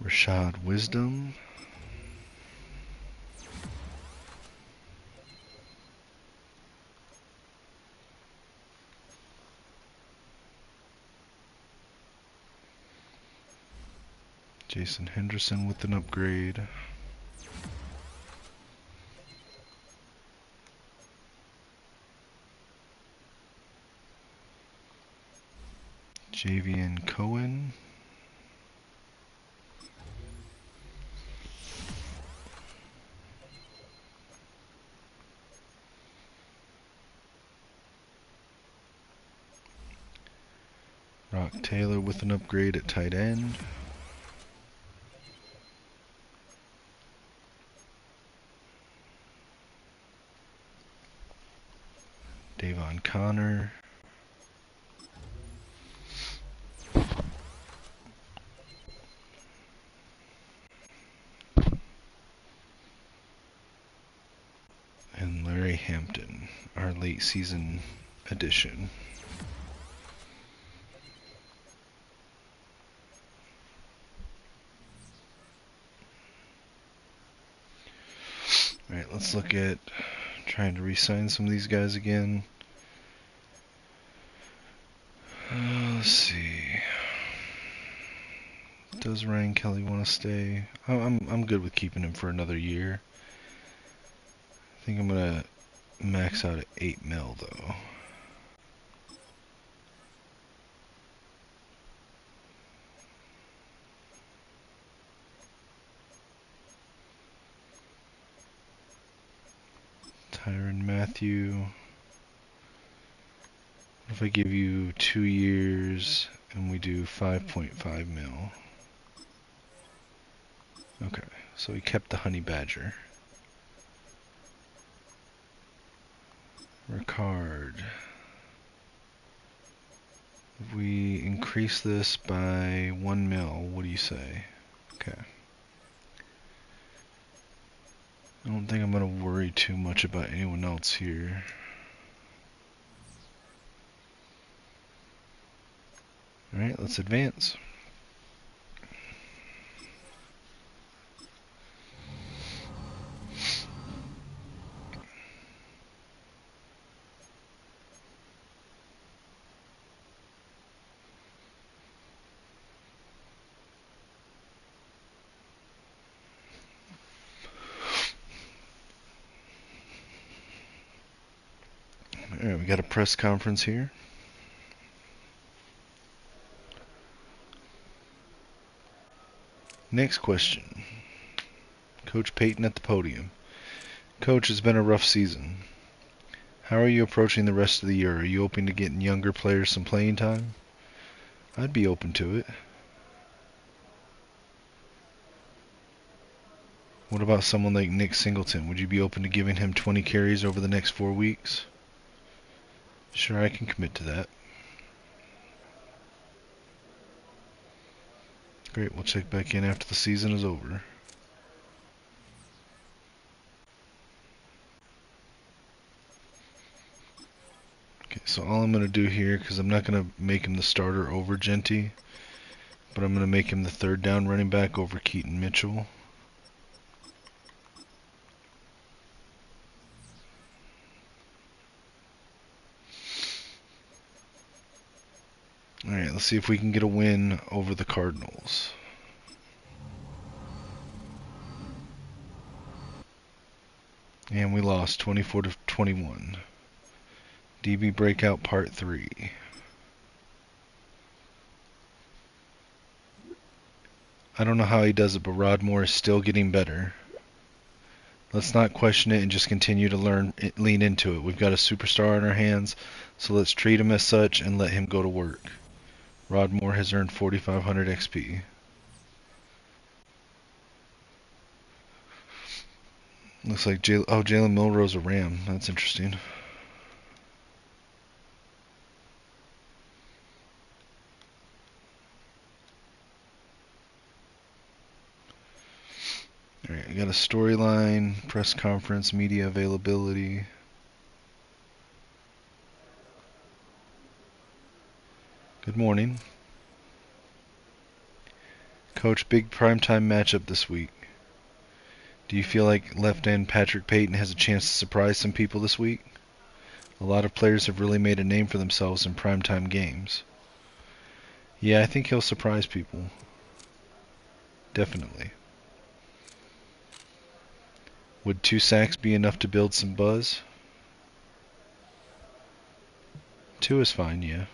Rashad Wisdom. Jason Henderson with an upgrade. Javian Cohen. Rock Taylor with an upgrade at tight end. Davon Connor. And Larry late season edition. Alright, let's look at trying to re-sign some of these guys again. Let's see. Does Ryan Kelly want to stay? I'm good with keeping him for another year. I think I'm gonna max out at 8 mil though. Tyrann Mathieu. What if I give you 2 years and we do 5.5 mil? Okay, so we kept the honey badger. Ricard. If we increase this by 1 mil, what do you say? Okay. I don't think I'm going to worry too much about anyone else here. Alright, let's advance. Alright, we got a press conference here. Next question. Coach Payton at the podium. Coach, it's been a rough season. How are you approaching the rest of the year? Are you open to getting younger players some playing time? I'd be open to it. What about someone like Nick Singleton? Would you be open to giving him 20 carries over the next 4 weeks? Sure, I can commit to that. Great, we'll check back in after the season is over. Okay, so all I'm going to do here, because I'm not going to make him the starter over Genty, but I'm going to make him the third down running back over Keaton Mitchell. Alright, let's see if we can get a win over the Cardinals. And we lost 24-21. DB Breakout Part 3. I don't know how he does it, but Rod Moore is still getting better. Let's not question it and just continue to lean into it. We've got a superstar on our hands, so let's treat him as such and let him go to work. Rod Moore has earned 4,500 XP. Looks like Jalen Milroe's a Ram. That's interesting. Alright, I got a storyline, press conference, media availability. Good morning. Coach, big primetime matchup this week. Do you feel like left end Patrick Payton has a chance to surprise some people this week? A lot of players have really made a name for themselves in primetime games. Yeah, I think he'll surprise people. Definitely. Would 2 sacks be enough to build some buzz? 2 is fine, yeah.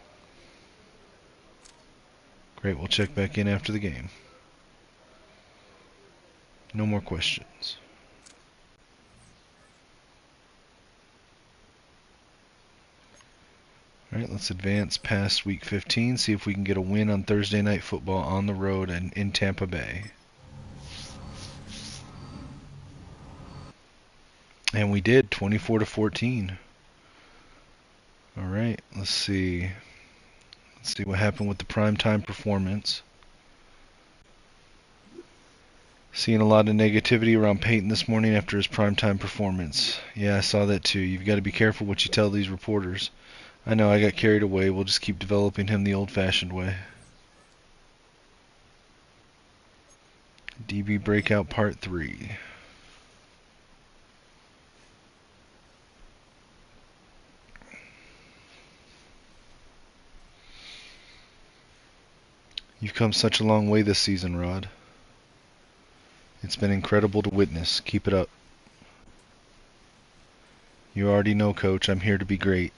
Great, we'll check back in after the game. No more questions. Alright, let's advance past week 15, see if we can get a win on Thursday Night Football on the road and in Tampa Bay. And we did, 24-14. Alright, let's see. Let's see what happened with the primetime performance. Seeing a lot of negativity around Peyton this morning after his primetime performance. Yeah, I saw that too. You've got to be careful what you tell these reporters. I know I got carried away. We'll just keep developing him the old-fashioned way. DB Breakout Part 3. You've come such a long way this season, Rod. It's been incredible to witness. Keep it up. You already know, Coach, I'm here to be great.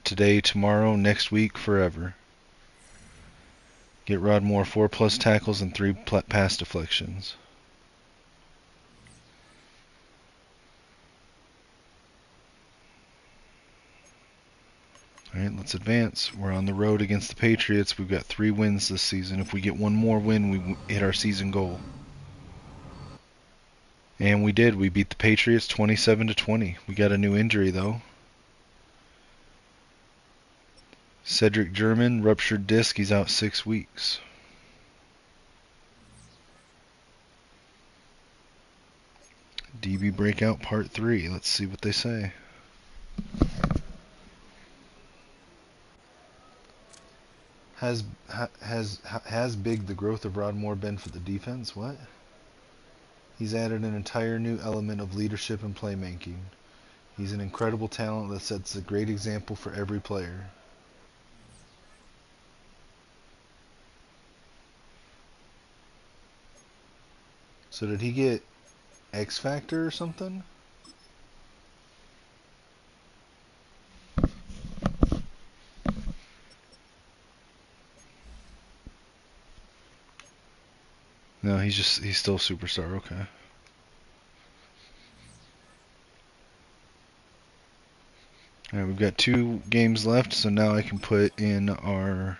Today, tomorrow, next week, forever. Get Rod Moore 4+ tackles and 3 pass deflections. Alright, let's advance. We're on the road against the Patriots. We've got 3 wins this season. If we get one more win, we hit our season goal. And we did. We beat the Patriots 27-20. We got a new injury, though. Cedric German, ruptured disc. He's out 6 weeks. DB Breakout Part 3. Let's see what they say. Has big the growth of Rod Moore been for the defense? What? He's added an entire new element of leadership and playmaking. He's an incredible talent that sets a great example for every player. So did he get X Factor or something? No, he's still a superstar. Okay. Alright, we've got 2 games left, so now I can put in our...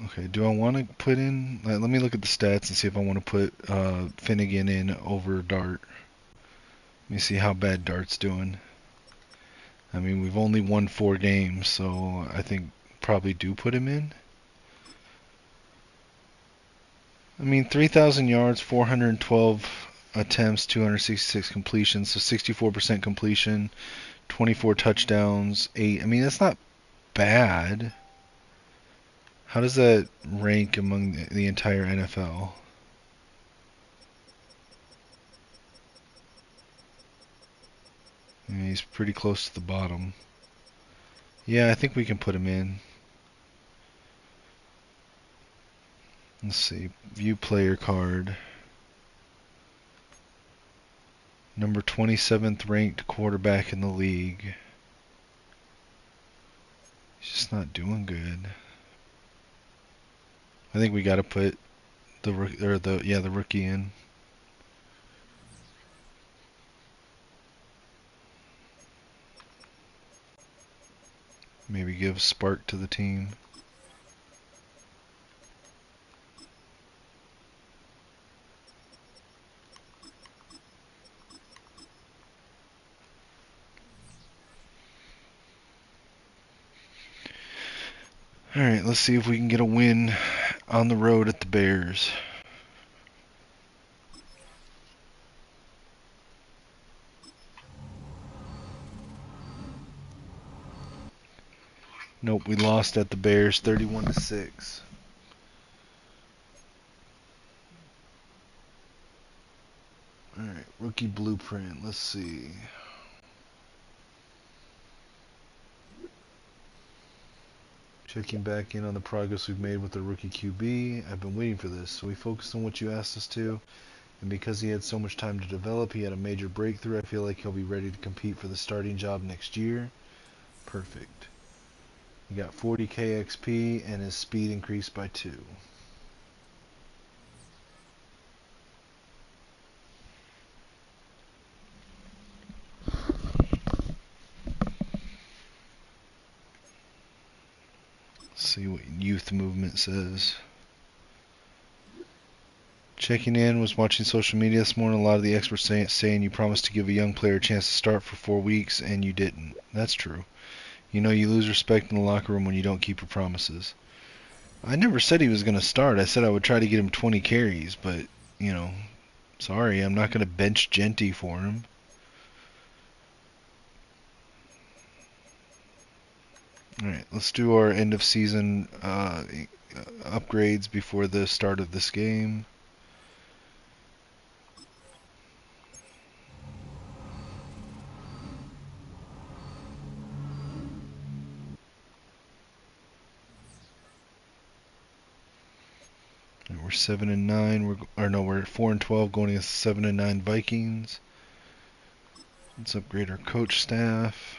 Okay, do I want to put in... Let me look at the stats and see if I want to put Finnegan in over Dart. Let me see how bad Dart's doing. I mean, we've only won 4 games, so I think probably do put him in. I mean, 3,000 yards, 412 attempts, 266 completions, so 64% completion, 24 touchdowns, 8. I mean, that's not bad. How does that rank among the entire NFL? I mean, he's pretty close to the bottom. Yeah, I think we can put him in. Let's see. View player card. Number 27th ranked quarterback in the league. He's just not doing good. I think we got to put the rookie in. Maybe give spark to the team. Alright, let's see if we can get a win on the road at the Bears. Nope, we lost at the Bears 31-6. Alright, rookie blueprint. Let's see. Checking back in on the progress we've made with the rookie QB. I've been waiting for this, so we focused on what you asked us to. And because he had so much time to develop, he had a major breakthrough. I feel like he'll be ready to compete for the starting job next year. Perfect. He got 40k XP and his speed increased by 2. Let's see what youth movement says. Checking in, was watching social media this morning. A lot of the experts saying you promised to give a young player a chance to start for 4 weeks and you didn't. That's true. You know, you lose respect in the locker room when you don't keep your promises. I never said he was going to start. I said I would try to get him 20 carries, but, sorry, I'm not going to bench Genty for him. Alright, let's do our end of season upgrades before the start of this game. We're 7-9. We're 4-12 going against 7-9 Vikings. Let's upgrade our coach staff.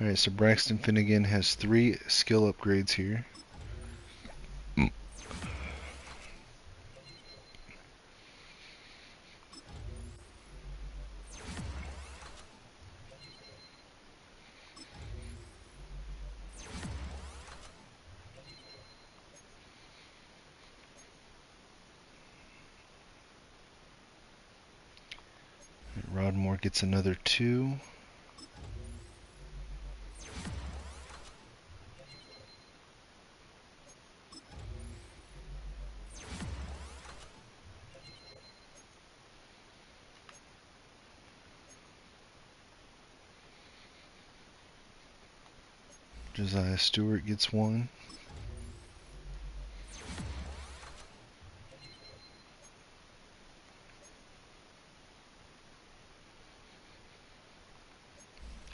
Alright, so Braxton Finnegan has 3 skill upgrades here. Rodmore gets another 2. Josiah Stewart gets 1.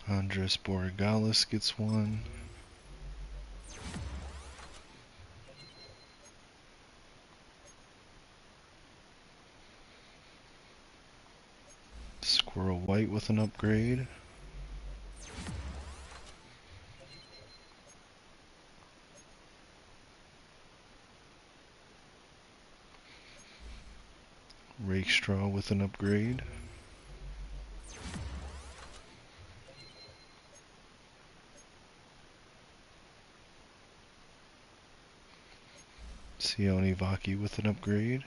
Andres Borregales gets 1. Squirrel White with an upgrade. Rakestraw with an upgrade. Sione Vaki with an upgrade.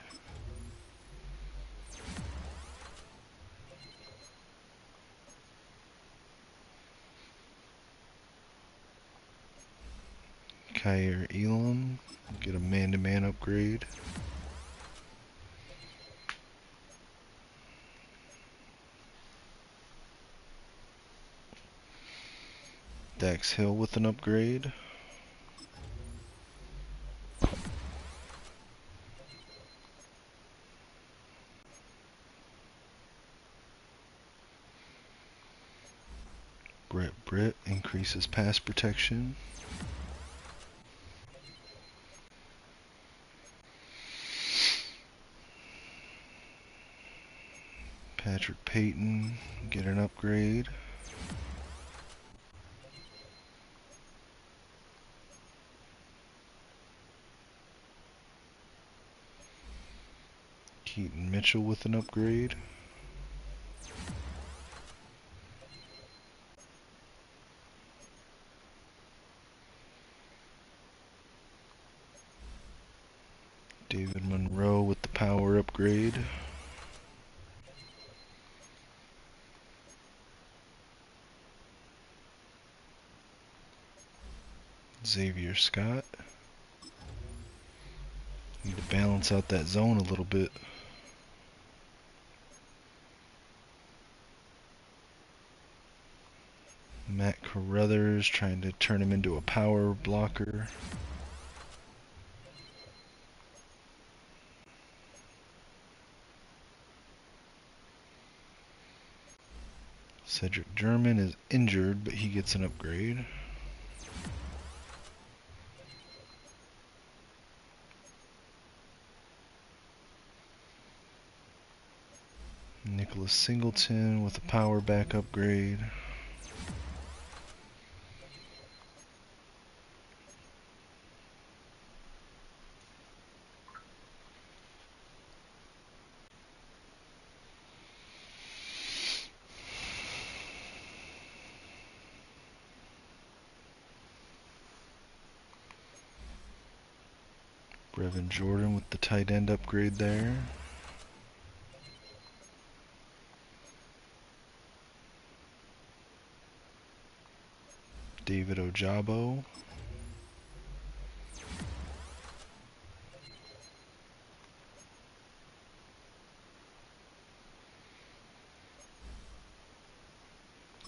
Kyer Elam, get a man-to-man upgrade. Dax Hill with an upgrade. Brett increases pass protection. Patrick Payton, get an upgrade. Keaton Mitchell with an upgrade. David Monroe with the power upgrade. Xavier Scott. Need to balance out that zone a little bit. Matt Carruthers trying to turn him into a power blocker. Cedric German is injured, but he gets an upgrade. Nicholas Singleton with a power back upgrade. Brevin Jordan with the tight end upgrade there. David Ojabo.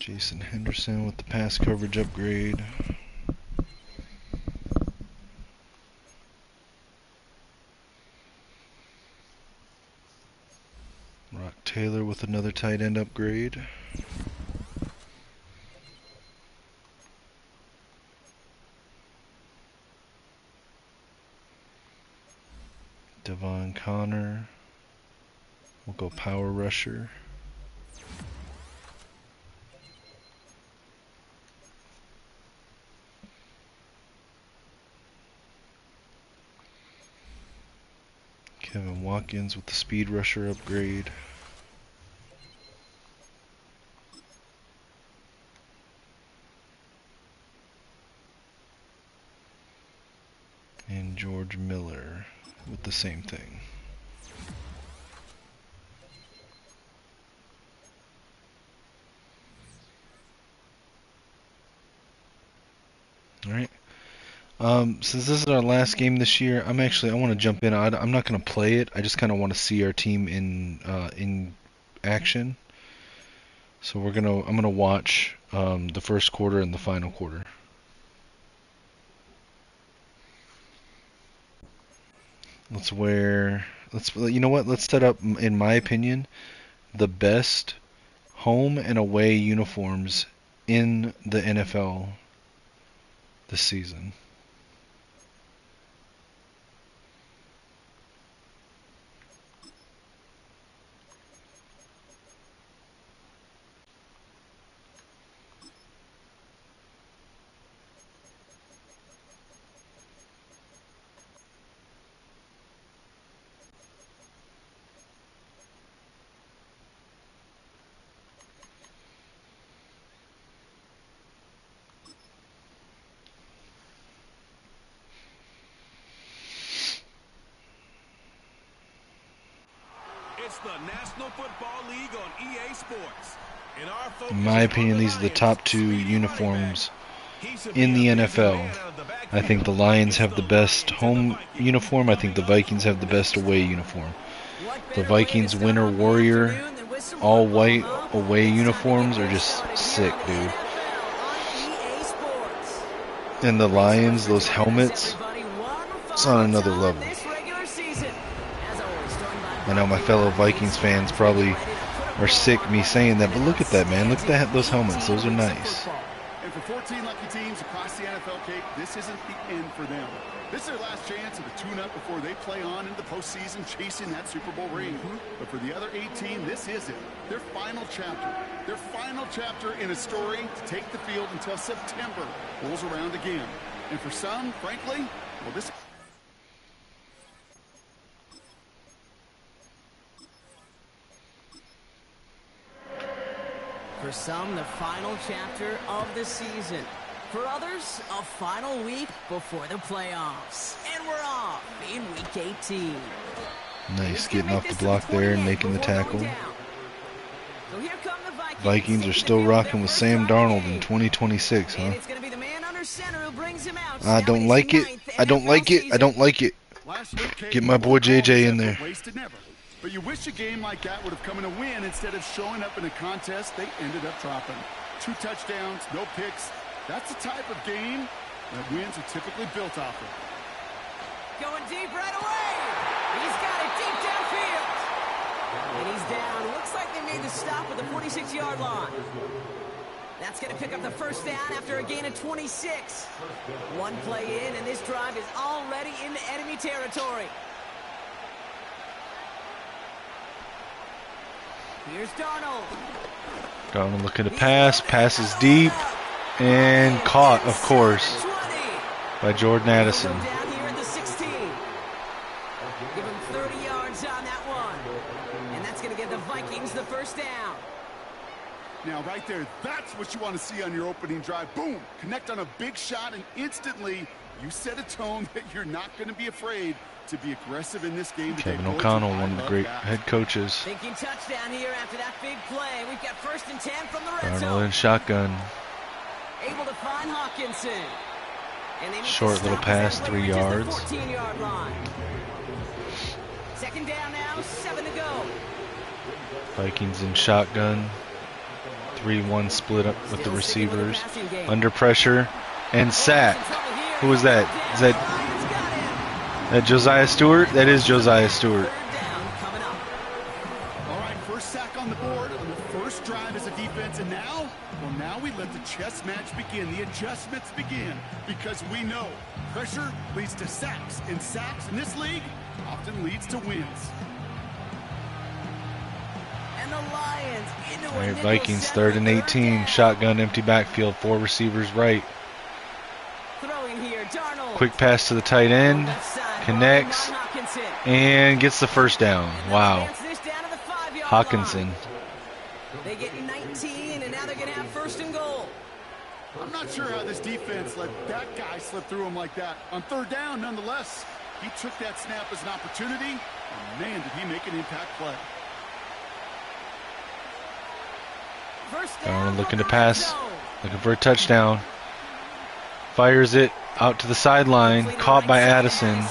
Jason Henderson with the pass coverage upgrade. Rock Taylor with another tight end upgrade. Devon Connor. We'll go power rusher. Kevin Watkins with the speed rusher upgrade. And George Miller with the same thing. Alright. Since this is our last game this year, I want to jump in. I'm not going to play it. I just kind of want to see our team in action. So I'm gonna watch the first quarter and the final quarter. You know what? Let's set up, in my opinion, the best home and away uniforms in the NFL this season. It's the National Football League on EA Sports. In my opinion, these are the top two uniforms in the NFL. I think the Lions have the best home uniform. I think the Vikings have the best away uniform. The Vikings Winter Warrior all white away uniforms are just sick, dude. And the Lions, those helmets, it's on another level. I know my fellow Vikings fans probably are sick me saying that, but look at that, man. Look at that, those helmets. Those are nice. And for 14 lucky teams across the NFL, Kate, this isn't the end for them. This is their last chance of a tune-up before they play on into the postseason chasing that Super Bowl ring. But for the other 18, this is it. Their final chapter. Their final chapter in a story to take the field until September rolls around again. And for some, frankly, well, this... For some, the final chapter of the season. For others, a final week before the playoffs. And we're off in Week 18. Nice, getting off the block there and making the tackle. So here come the Vikings are still rocking with Sam Darnold in 2026, huh? I don't like it. I don't like it. I don't like it. Get my boy JJ in there. But you wish a game like that would have come in a win instead of showing up in a contest they ended up dropping. 2 touchdowns, no picks. That's the type of game that wins are typically built off of. Going deep right away. He's got it deep downfield. And he's down. Looks like they made the stop at the 46-yard line. That's going to pick up the first down after a gain of 26. One play in, and this drive is already into enemy territory. Here's Darnold. Darnold looking to pass. Passes deep. And caught, of course, by Jordan Addison. Down here at the 16. Give him 30 yards on that one. And that's going to give the Vikings the first down. Now, right there, that's what you want to see on your opening drive. Boom! Connect on a big shot, and instantly you set a tone that you're not going to be afraid to be aggressive in this game. Kevin O'Connell, one of the great head coaches. Thinking touchdown here after that big play. We've got 1st and 10 from the red Darnold zone. in shotgun. Able to find Hawkinson. And they Short little pass, 3 yards. 14-yard line. 2nd down now, 7 to go. Vikings in shotgun. 3-1 split up with the receivers. Under pressure and sack. Who was that? Is that Josiah Stewart? That is Josiah Stewart. All right, first sack on the board on the first drive as a defense, and now, well, now we let the chess match begin. The adjustments begin because we know pressure leads to sacks, and sacks in this league often leads to wins. And the Lions into All right, Vikings 3rd and 18. Shotgun, empty backfield, 4 receivers right. Throwing here, Darnold. Quick pass to the tight end. Connects and gets the first down. Wow. Hawkinson. They get 19, and now they're going to have 1st and goal. I'm not sure how this defense let that guy slip through him like that. On 3rd down, nonetheless, he took that snap as an opportunity, and man, did he make an impact play. Looking to pass, looking for a touchdown. Fires it out to the sideline, caught by Addison,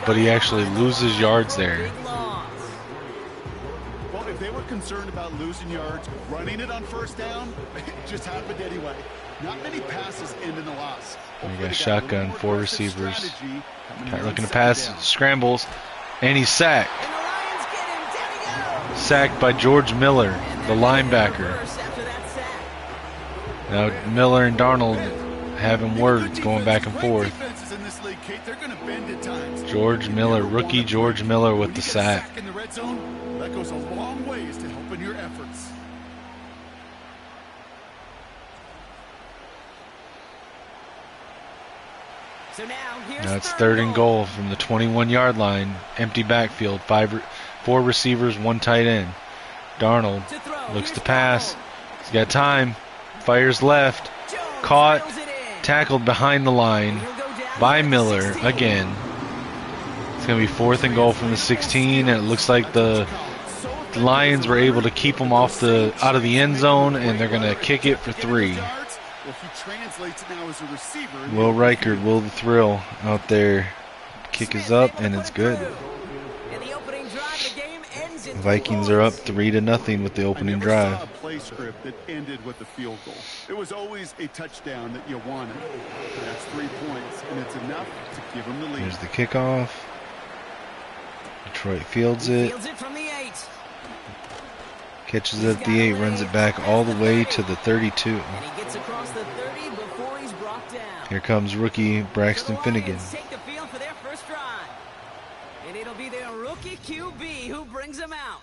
but he actually loses yards there. Well, if they were concerned about losing yards, running it on 1st down, it just happened anyway. Not many passes end in a loss. We got shotgun, 4 receivers. Looking to pass, scrambles, and he's sacked. Sacked by George Miller, the linebacker. Now Miller and Darnold having words going back and forth. George Miller, rookie George Miller with the sack. In the red zone, that goes a long ways to helping your efforts. Now it's 3rd and goal from the 21-yard line. Empty backfield, 4 receivers, 1 tight end. Darnold looks to pass. He's got time. Fires left. Caught. Tackled behind the line by Miller again. It's going to be 4th and goal from the 16, and it looks like the Lions were able to keep him out of the end zone, and they're going to kick it for 3. Will Reichard, Will the Thrill out there. Kick is up, and it's good. Vikings are up 3-0 with the opening drive. I never saw a play script that ended with a field goal. It was always a touchdown that you wanted. That's 3 points, and it's enough to give them the lead. Here's the kickoff. Detroit fields it. From the 8. Catches it at the 8, runs it back all the way to the 32. And he gets across the 30 before he's brought down. Here comes rookie Braxton Finnegan. Take the field for their first drive. And it'll be their rookie QB who brings them out.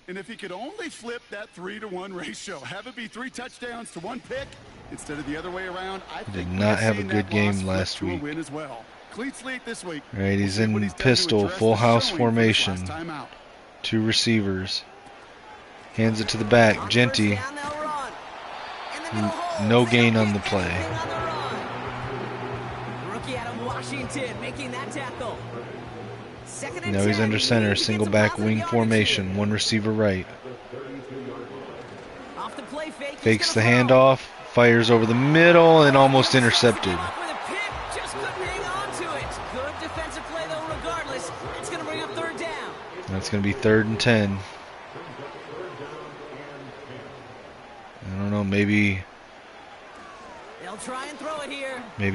And if he could only flip that 3-to-1 ratio, have it be 3 touchdowns to 1 pick instead of the other way around, I think did not have a good game last to a week. win as well. Clean slate this week. All right, he's We'll see what in he's done to pistol, address full the house showing from his formation. last time out. 2 receivers. Hands it to the back. Genty. No gain on the play. Rookie out of Washington making that tackle. Now he's under center. Single back wing formation. 1 receiver right. Fakes the handoff. Fires over the middle and almost intercepted. That's going to be 3rd and 10. I don't know, maybe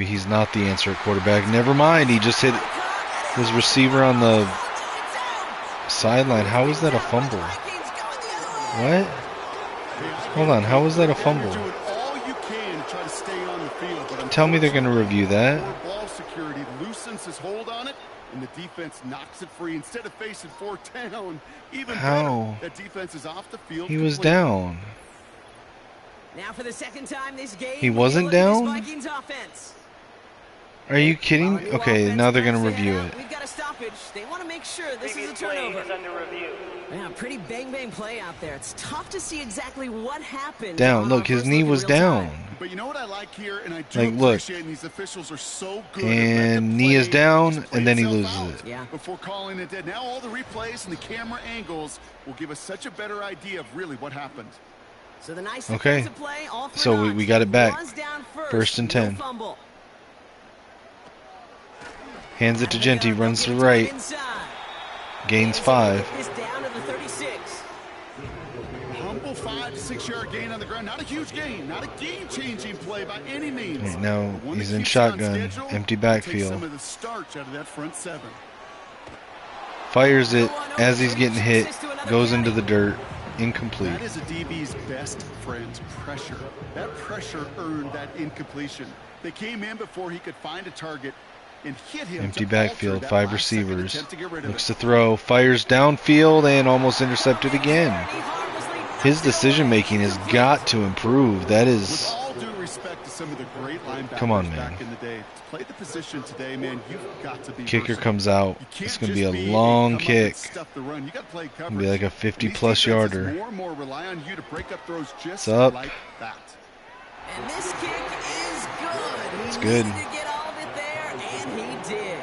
he's not the answer at quarterback. Never mind, he just hit his receiver on the sideline. How is that a fumble? What? Hold on, how is that a fumble? Tell me they're going to review that. Ball security loosens his hold on it, and the defense knocks it free instead of facing 4th down. Even How? better, that defense is off the field. He was completely. down. Now for the second time this game, He wasn't down? Vikings offense. Are you kidding? Okay, now they're going to review it. We've got to stop stoppage. They want to make sure this is a turnover. Yeah, pretty bang-bang play out there. It's tough to see exactly what happened. Down. Look, his knee was down. But you know what I like here, and I do Like, look. appreciate, and these officials are so good. And knee is down, and then he loses it. Yeah. Before calling it dead. Now all the replays and the camera angles will give us such a better idea of really what happened. So the nice Okay. defensive play, all for So naught. we got it back. Was down First and 10. No fumble. Hands it to Genty, runs to the right, gains 5. Is down to the 36. Humble 5 to 6 yard gain on the ground. Not a huge gain, not a game-changing play by any means. Right, now But one he's that in keeps you on shotgun, schedule, empty takes backfield. some of the starch out of that front 7. Fires it as he's getting hit, goes into the dirt, incomplete. That is a DB's best friend, pressure. That pressure earned that incompletion. They came in before he could find a target and hit him. Empty to backfield, alter that 5 last second receivers. attempt to get rid of Looks it. to throw, fires downfield, and almost intercepted again. His decision making has got to improve. That With is, all due respect to some of the great linebackers Come on, man. back in the day, to play the position today, man, you've got to be kicker versatile. comes out. You can't It's going to be just a long come up and kick. stuff the run. You got to play It'll coverage. be like a And 50-plus these defenses yarder. More and more rely on you to break up throws just It's up. like that. And this kick is good. It's He good. needed to get all of it there, and he did.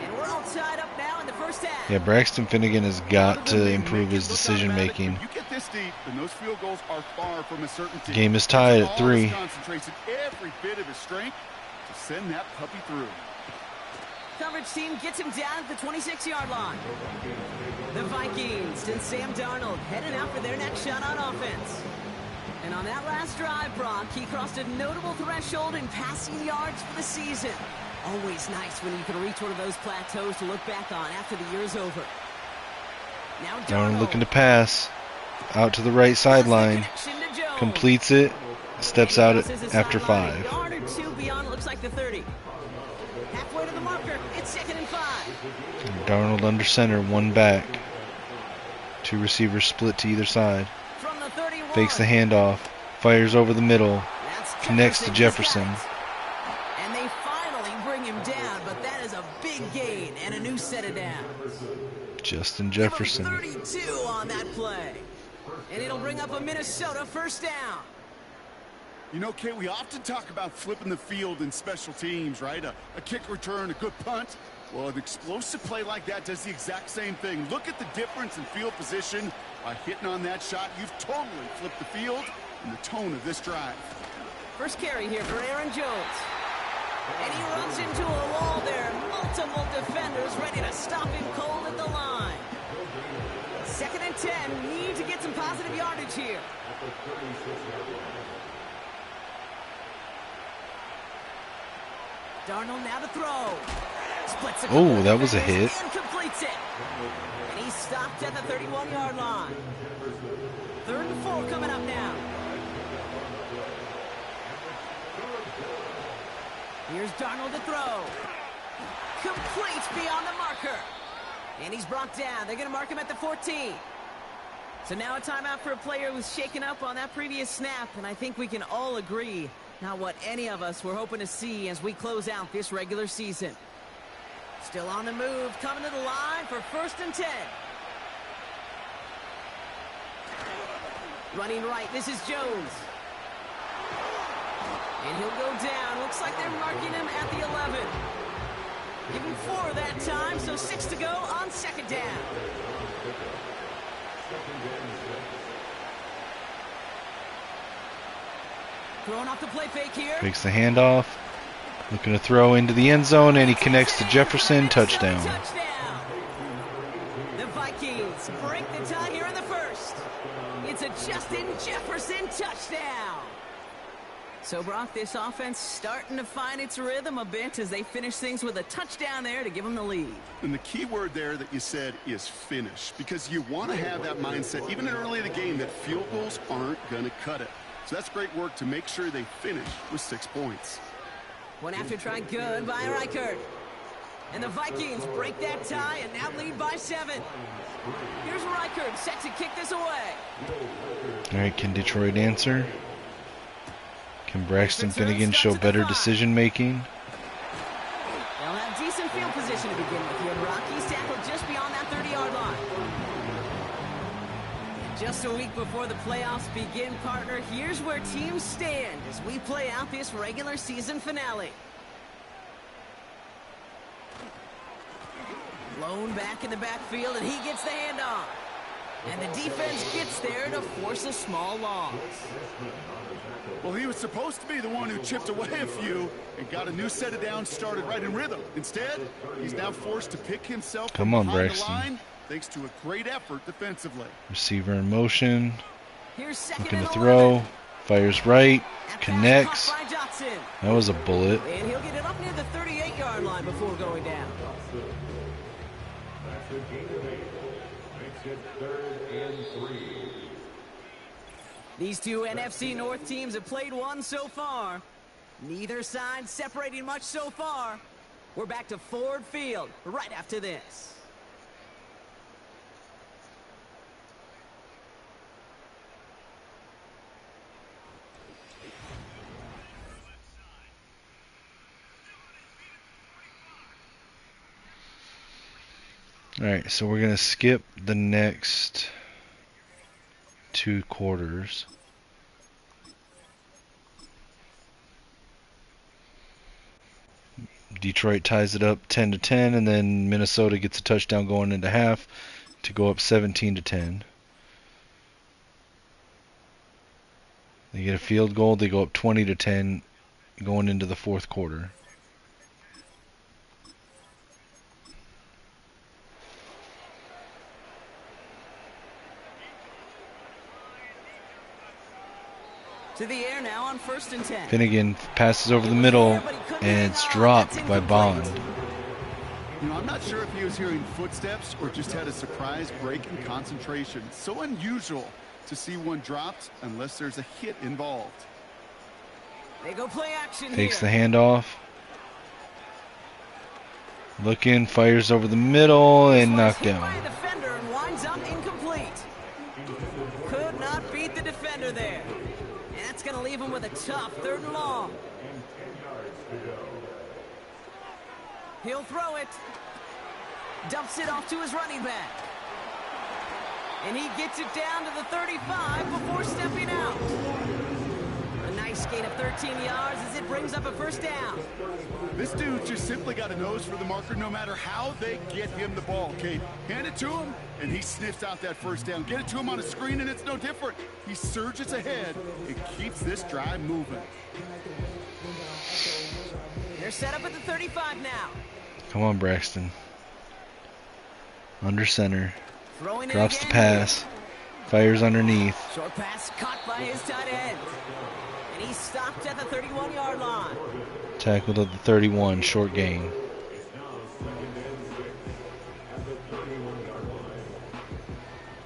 And we're all tied up now in the first half. Yeah, Braxton Finnegan has got to improve his decision making. You get this deep, and those field goals are far from a certainty. Game is tied at All 3. his concentration, every bit of his strength to send that puppy through. Coverage team gets him down at the 26-yard line. The Vikings and Sam Darnold heading out for their next shot on offense. And on that last drive, Brock, he crossed a notable threshold in passing yards for the season. Always nice when you can reach one of those plateaus to look back on after the year is over. Now Darnold looking to pass. Out to the right sideline. Completes it. Steps out after 5. Yard or 2 beyond, looks like the 30. Halfway to the marker, it's 2nd and 5. Darnold under center, 1 back. 2 receivers split to either side. From the 31. Fakes the handoff. Fires over the middle. That's Connects to Jefferson. Jefferson. And they finally bring him down, but that is a big gain and a new set of downs. Justin Give him Jefferson. 32 on that play. And it'll bring up a Minnesota first down. You know, Kay, we often talk about flipping the field in special teams, right? A kick return, a good punt. Well, an explosive play like that does the exact same thing. Look at the difference in field position. By hitting on that shot, you've totally flipped the field and the tone of this drive. First carry here for Aaron Jones. And he runs into a wall there. Multiple defenders ready to stop him cold at the line. 2nd and 10. Need to get some positive yardage here. Darnold now to throw. Splits a couple Oh, of that was a defenders hit. and completes it. And he's stopped at the 31-yard line. 3rd and 4 coming up now. Here's Darnold to throw. Complete beyond the marker. And he's brought down. They're going to mark him at the 14. So now a timeout for a player who's shaken up on that previous snap. And I think we can all agree, not what any of us were hoping to see as we close out this regular season. Still on the move, coming to the line for 1st and 10. Running right, this is Jones. And he'll go down. Looks like they're marking him at the 11. Give him 4 that time, so 6 to go on 2nd down. Throwing off the play fake here. Fakes the handoff. Looking to throw into the end zone, and he connects to Jefferson. Touchdown. The Vikings break the tie here in the first. It's a Justin Jefferson touchdown. So, Brock, this offense starting to find its rhythm a bit as they finish things with a touchdown there to give them the lead. And the key word there that you said is finish, because you want to have that mindset, even early in the game, that field goals aren't going to cut it. So that's great work to make sure they finish with 6 points. One after try good by Reichert. And the Vikings break that tie and now lead by 7. Here's Reichert set to kick this away. All right, can Detroit answer? Can Braxton Finnegan show better decision making? They'll have decent in field position to begin with here, Brock. He's tackled just beyond that 30-yard line. Just a week before the playoffs begin, partner, here's where teams stand as we play out this regular season finale. Blown back in the backfield, and he gets the handoff. And the defense gets there to force a small loss. Well, he was supposed to be the one who chipped away a few and got a new set of downs started right in rhythm. Instead, he's now forced to pick himself Come on, behind Braxton. the line thanks to a great effort defensively. Receiver in motion. Here's second Looking and to 11. throw. Fires right. That pass Connects. caught by Johnson. That was a bullet. And he'll get it up near the 38-yard line before going down. These two NFC North teams have played one so far. Neither side separating much so far. We're back to Ford Field right after this. Alright, so we're going to skip the next 2 quarters. Detroit ties it up 10-10, and then Minnesota gets a touchdown going into half to go up 17-10. They get a field goal, they go up 20-10 going into the 4th quarter. To the air now on 1st and 10. Finnegan passes over the middle, and it's dropped by Bond. You know, I'm not sure if he was hearing footsteps or just had a surprise break in concentration. It's so unusual to see one dropped unless there's a hit involved. They go play action Takes the here. handoff. Looking, fires over the middle, and knocked Hit down. by a defender and winds up incomplete. Could not beat the defender there. And that's going to leave him with a tough 3rd and long. He'll throw it. Dumps it off to his running back. And he gets it down to the 35 before stepping out. A nice gain of 13 yards as it brings up a 1st down. This dude just simply got a nose for the marker no matter how they get him the ball, Kate. Hand it to him, and he sniffs out that 1st down. Get it to him on a screen, and it's no different. He surges ahead and keeps this drive moving. They're set up at the 35 now. Come on, Braxton. Under center. Throwing it Drops the again. pass. Fires underneath. Short pass caught by his tight end. And he's stopped at the 31-yard line. Tackled at the 31. Short gain.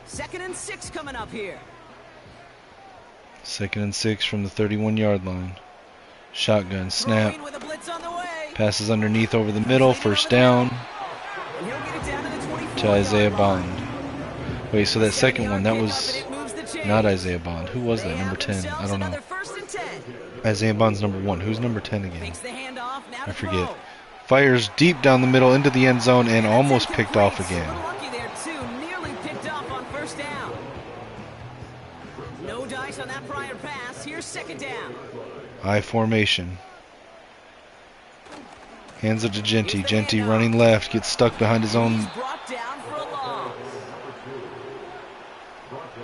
Second and 6 coming up here. 2nd and 6 from the 31-yard line. Shotgun snap. Throwing with a blitz on the way. Passes underneath over the middle. 1st down And he'll get it down to the 24-yard to Isaiah line. Bond. Wait, so that second one, that 7-yard was pickup, and it moves the chains. not Isaiah Bond. Who was They that? Number have 10? I themselves don't know. another 1st and 10. Isaiah Bond's number 1. Who's number 10 again? Takes the handoff, now I to forget. throw. Fires deep down the middle into the end zone and That's almost picked off incomplete. A again. little lucky there, too. Nearly picked off on 1st down. No dice on that prior pass. Here's 2nd down. I formation. Hands it to Genty. Genty running left. Gets stuck behind his own. He's brought down for a loss.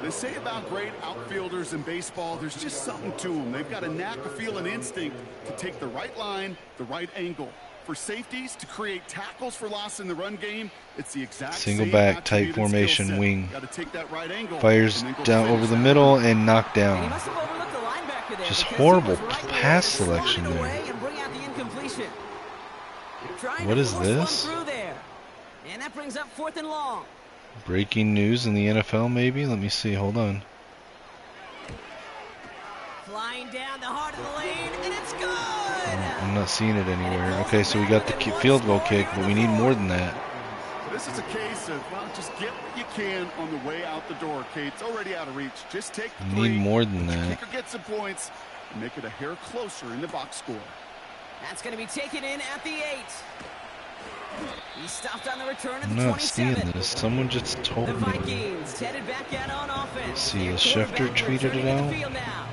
They say about great outfielders in baseball, there's just something to them. They've got a knack, a feel, an instinct to take the right line, the right angle. For safeties, to create tackles for loss in the run game, it's the exact Single same back, attribute tight and skill formation, set. wing. Gotta take that right angle Fires and then go down finish over the that middle run. and knocked And he down. must have overlooked the linebacker there. Just because horrible he was right pass there, selection slotted there. away and bring out the incompletion. Trying What to is force this? one through there. And that brings up 4th and long. Breaking news in the NFL, maybe? Let me see. Hold on. Flying down the heart of the lane, and it's good! I'm not seeing it anywhere. Okay, so we got the field goal kick, but we need more than that. This is a case of, well, just get what you can on the way out the door, Kate. It's already out of reach. Just take the We need 3. more than The that. kicker gets some points and make it a hair closer in the box score. That's going to be taken in at the 8. He stopped on the return at I'm the not seeing 27. this. Someone just told The me. Vikings headed back out on offense. Let's see, Their has Schefter quarterback tweeted returning it to the out? field now.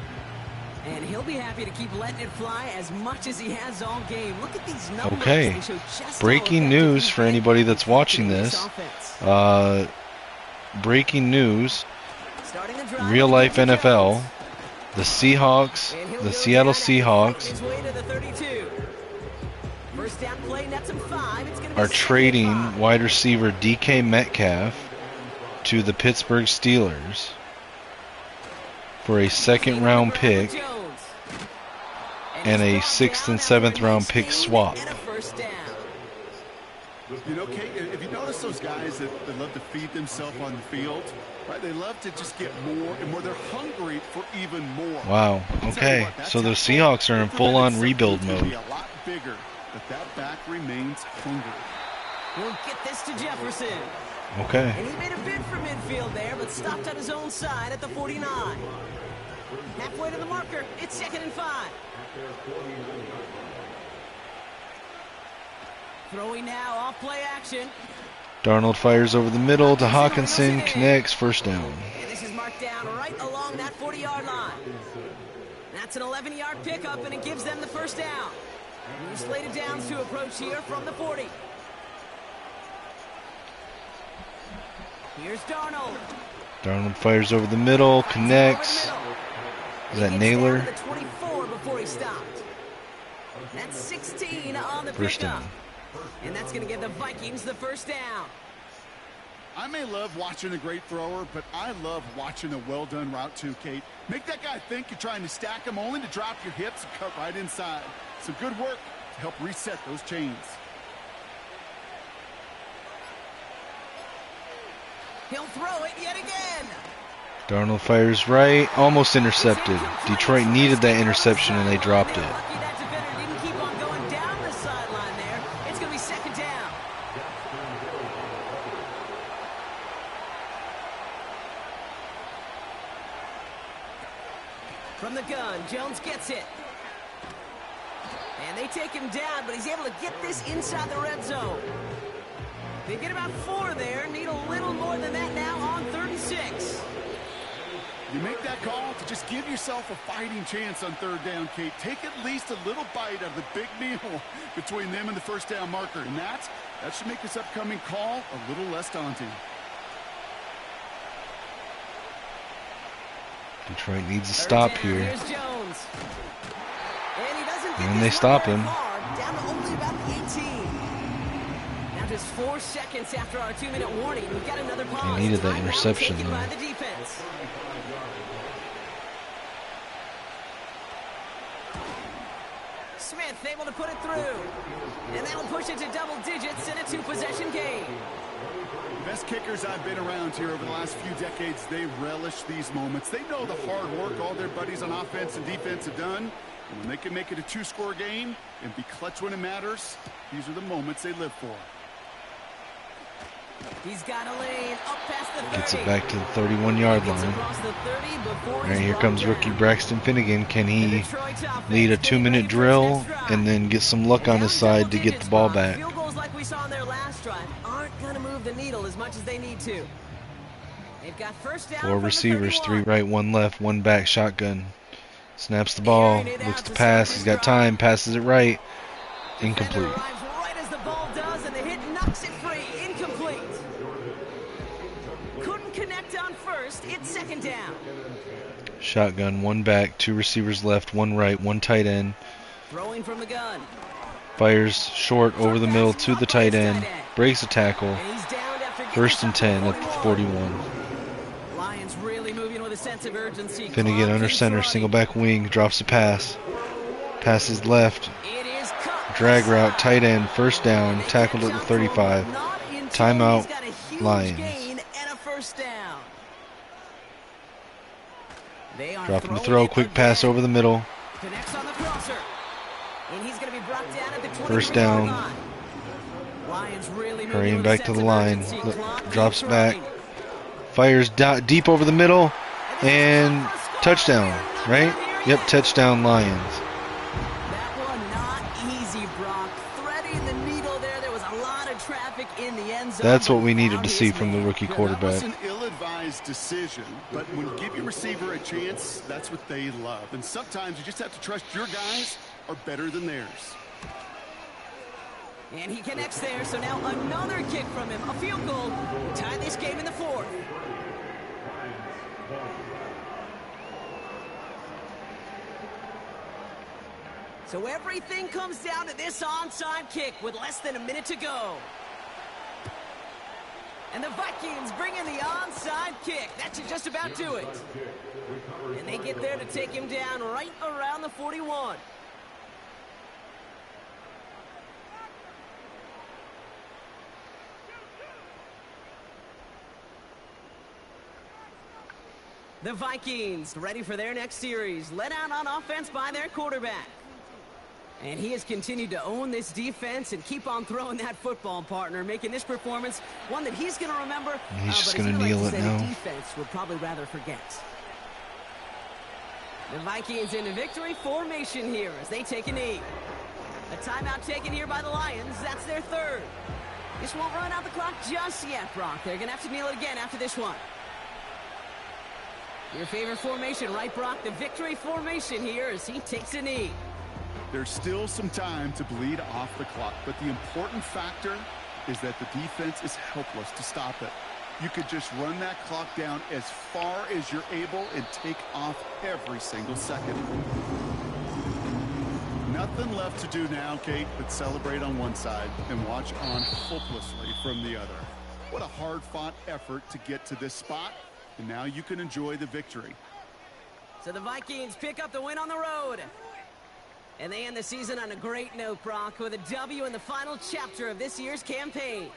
And he'll be happy to keep letting it fly as much as he has all game. Look at these numbers. Okay. They show just Breaking how news effective for he's anybody been that's watching in this. offense. Breaking news. Starting the drive, Real life Jones. NFL. The Seahawks, And he'll the go Seattle down after fighting Seahawks his way to the 32. First down play, nets him 5. It's gonna be are second and trading 5. wide receiver DK Metcalf to the Pittsburgh Steelers for a second round pick and a 6th and 7th round pick swap. And a first down. You know, Kate, if you notice those guys that love to feed themselves on the field, right? They love to just get more and more. They're hungry for even more. Wow. Okay. So the Seahawks are in full-on rebuild mode. Be a lot bigger, but that back remains hungry. He'll get this to Jefferson. Okay. And he made a bid for midfield there, but stopped on his own side at the 49. Halfway to the marker. It's second and 5. Throwing now, off play action. Darnold fires over the middle to Hawkinson, connects, first down. And this is marked down right along that 40-yard line. That's an 11-yard pickup, and it gives them the first down. New slated downs to approach here from the 40. Here's Darnold. Darnold fires over the middle, connects. Is that Naylor? The 24 before he stopped. That's 16 on the First pickup. down. And that's going to give the Vikings the first down. I may love watching a great thrower, but I love watching a well-done route too, Kate. Make that guy think you're trying to stack him only to drop your hips and cut right inside. Some good work to help reset those chains. He'll throw it yet again. Darnold fires right, almost intercepted. Detroit needed that interception and they dropped it. Lucky that defender didn't keep on going down the sideline there. It's going to be second down. From the gun, Jones gets it. And they take him down, but he's able to get this inside the red zone. They get about 4 there, need a little more than that now on 3rd and 6. You make that call to just give yourself a fighting chance on 3rd down, Kate. Take at least a little bite of the big meal between them and the first down marker. And that should make this upcoming call a little less daunting. Detroit needs a stop Down, here. here's Jones. And he doesn't get And this they one stop very him. far, down to only about the 18. Now just 4 seconds after our 2-minute warning, we've got another pause. needed that Timeout interception, taken by though. the defense. Smith able to put it through. And that'll push it to double digits in a 2-possession game. Best kickers I've been around here over the last few decades, they relish these moments. They know the hard work all their buddies on offense and defense have done. And when they can make it a 2-score game and be clutch when it matters, these are the moments they live for. He's got a lane up past the 30. Gets it back to the 31-yard Gets line. across the 30 before All right, he's here brought comes down. rookie Braxton Finnegan. Can The he Detroit's offense lead a getting 2-minute ready for its drill next drive. and then get some luck on his Down side double to get digits, the ball Bob. back? Field goals like we saw in their last drive aren't going to move the needle as much as they need to. They've got first down 4 from the receivers, 3 31. right, 1 left, 1 back, shotgun. Snaps the ball, looks to pass, he's got time, passes it right, Defender incomplete. arrives right as the ball does, and the hit knocks it free. Incomplete. Couldn't connect on first. It's second down. Shotgun, 1 back, 2 receivers left, 1 right, 1 tight end. Throwing from the gun. Fires short over the middle to the tight end, breaks a tackle. And he's downed after getting First and something 10 at the 41. Lions really moving with a sense of urgency. Finnegan Clock under keeps center, running. single back wing, drops a pass. Passes left, It is cut. drag route, tight end, first down, tackled at the 35. Not in Timeout, He's got a huge Lions. gain and a first down. They are Dropping the throwing throw, it quick pass again. over the middle. Connects on the crosser. And he's going to be brought down at the 23-yard First down. line. Lions really moving Hurrying with a back to sense the of line. urgency. Clock Drops keeps back. running. Fires deep over the middle. And touchdown, right? Yep, touchdown Lions. That one not easy, Brock. Threading the needle there. There was a lot of traffic in the end zone. That's what we Found needed to his see from the man. rookie Yeah, that quarterback. was an ill-advised decision, but when you give your receiver a chance, that's what they love. And sometimes you just have to trust your guys are better than theirs. And he connects there, so now another kick from him. A field goal will tie this game in the fourth. So everything comes down to this onside kick with less than a minute to go. And the Vikings bring in the onside kick. That should just about do it. And they get there to take him down right around the 41. The Vikings ready for their next series, led out on offense by their quarterback. And he has continued to own this defense and keep on throwing that football, partner, making this performance one that he's going to remember. He's just but going to kneel it now. The defense would probably rather forget. The Vikings in a victory formation here as they take a knee. A timeout taken here by the Lions. That's their third. This won't run out the clock just yet, Brock. They're going to have to kneel it again after this one. Your favorite formation, right, Brock? The victory formation here as he takes a knee. There's still some time to bleed off the clock, but the important factor is that the defense is helpless to stop it. You could just run that clock down as far as you're able and take off every single second. Nothing left to do now, Kate, but celebrate on one side and watch on hopelessly from the other. What a hard-fought effort to get to this spot, and now you can enjoy the victory. So the Vikings pick up the win on the road. And they end the season on a great note, Brock, with a W in the final chapter of this year's campaign.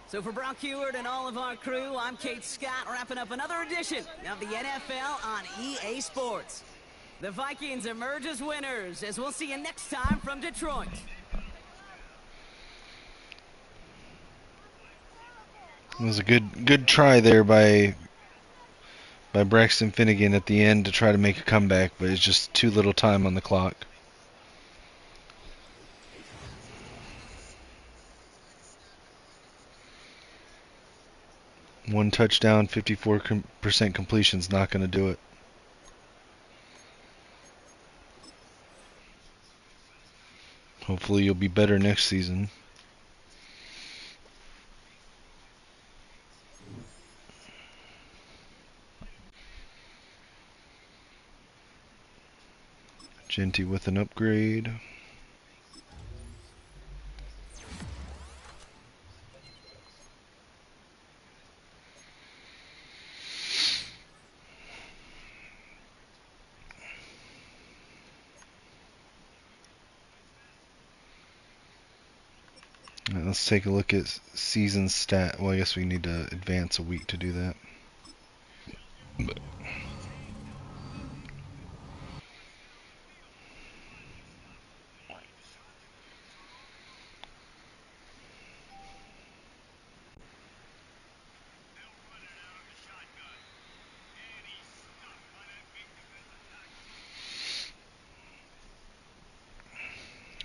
So for Brock Heward and all of our crew, I'm Kate Scott, wrapping up another edition of the NFL on EA Sports. The Vikings emerge as winners, as we'll see you next time from Detroit. It was a good try there by Braxton Finnegan at the end to try to make a comeback, but it's just too little time on the clock. One touchdown, 54% completion is not going to do it. Hopefully you'll be better next season. Genty with an upgrade. Right, let's take a look at season stat. Well, I guess we need to advance a week to do that.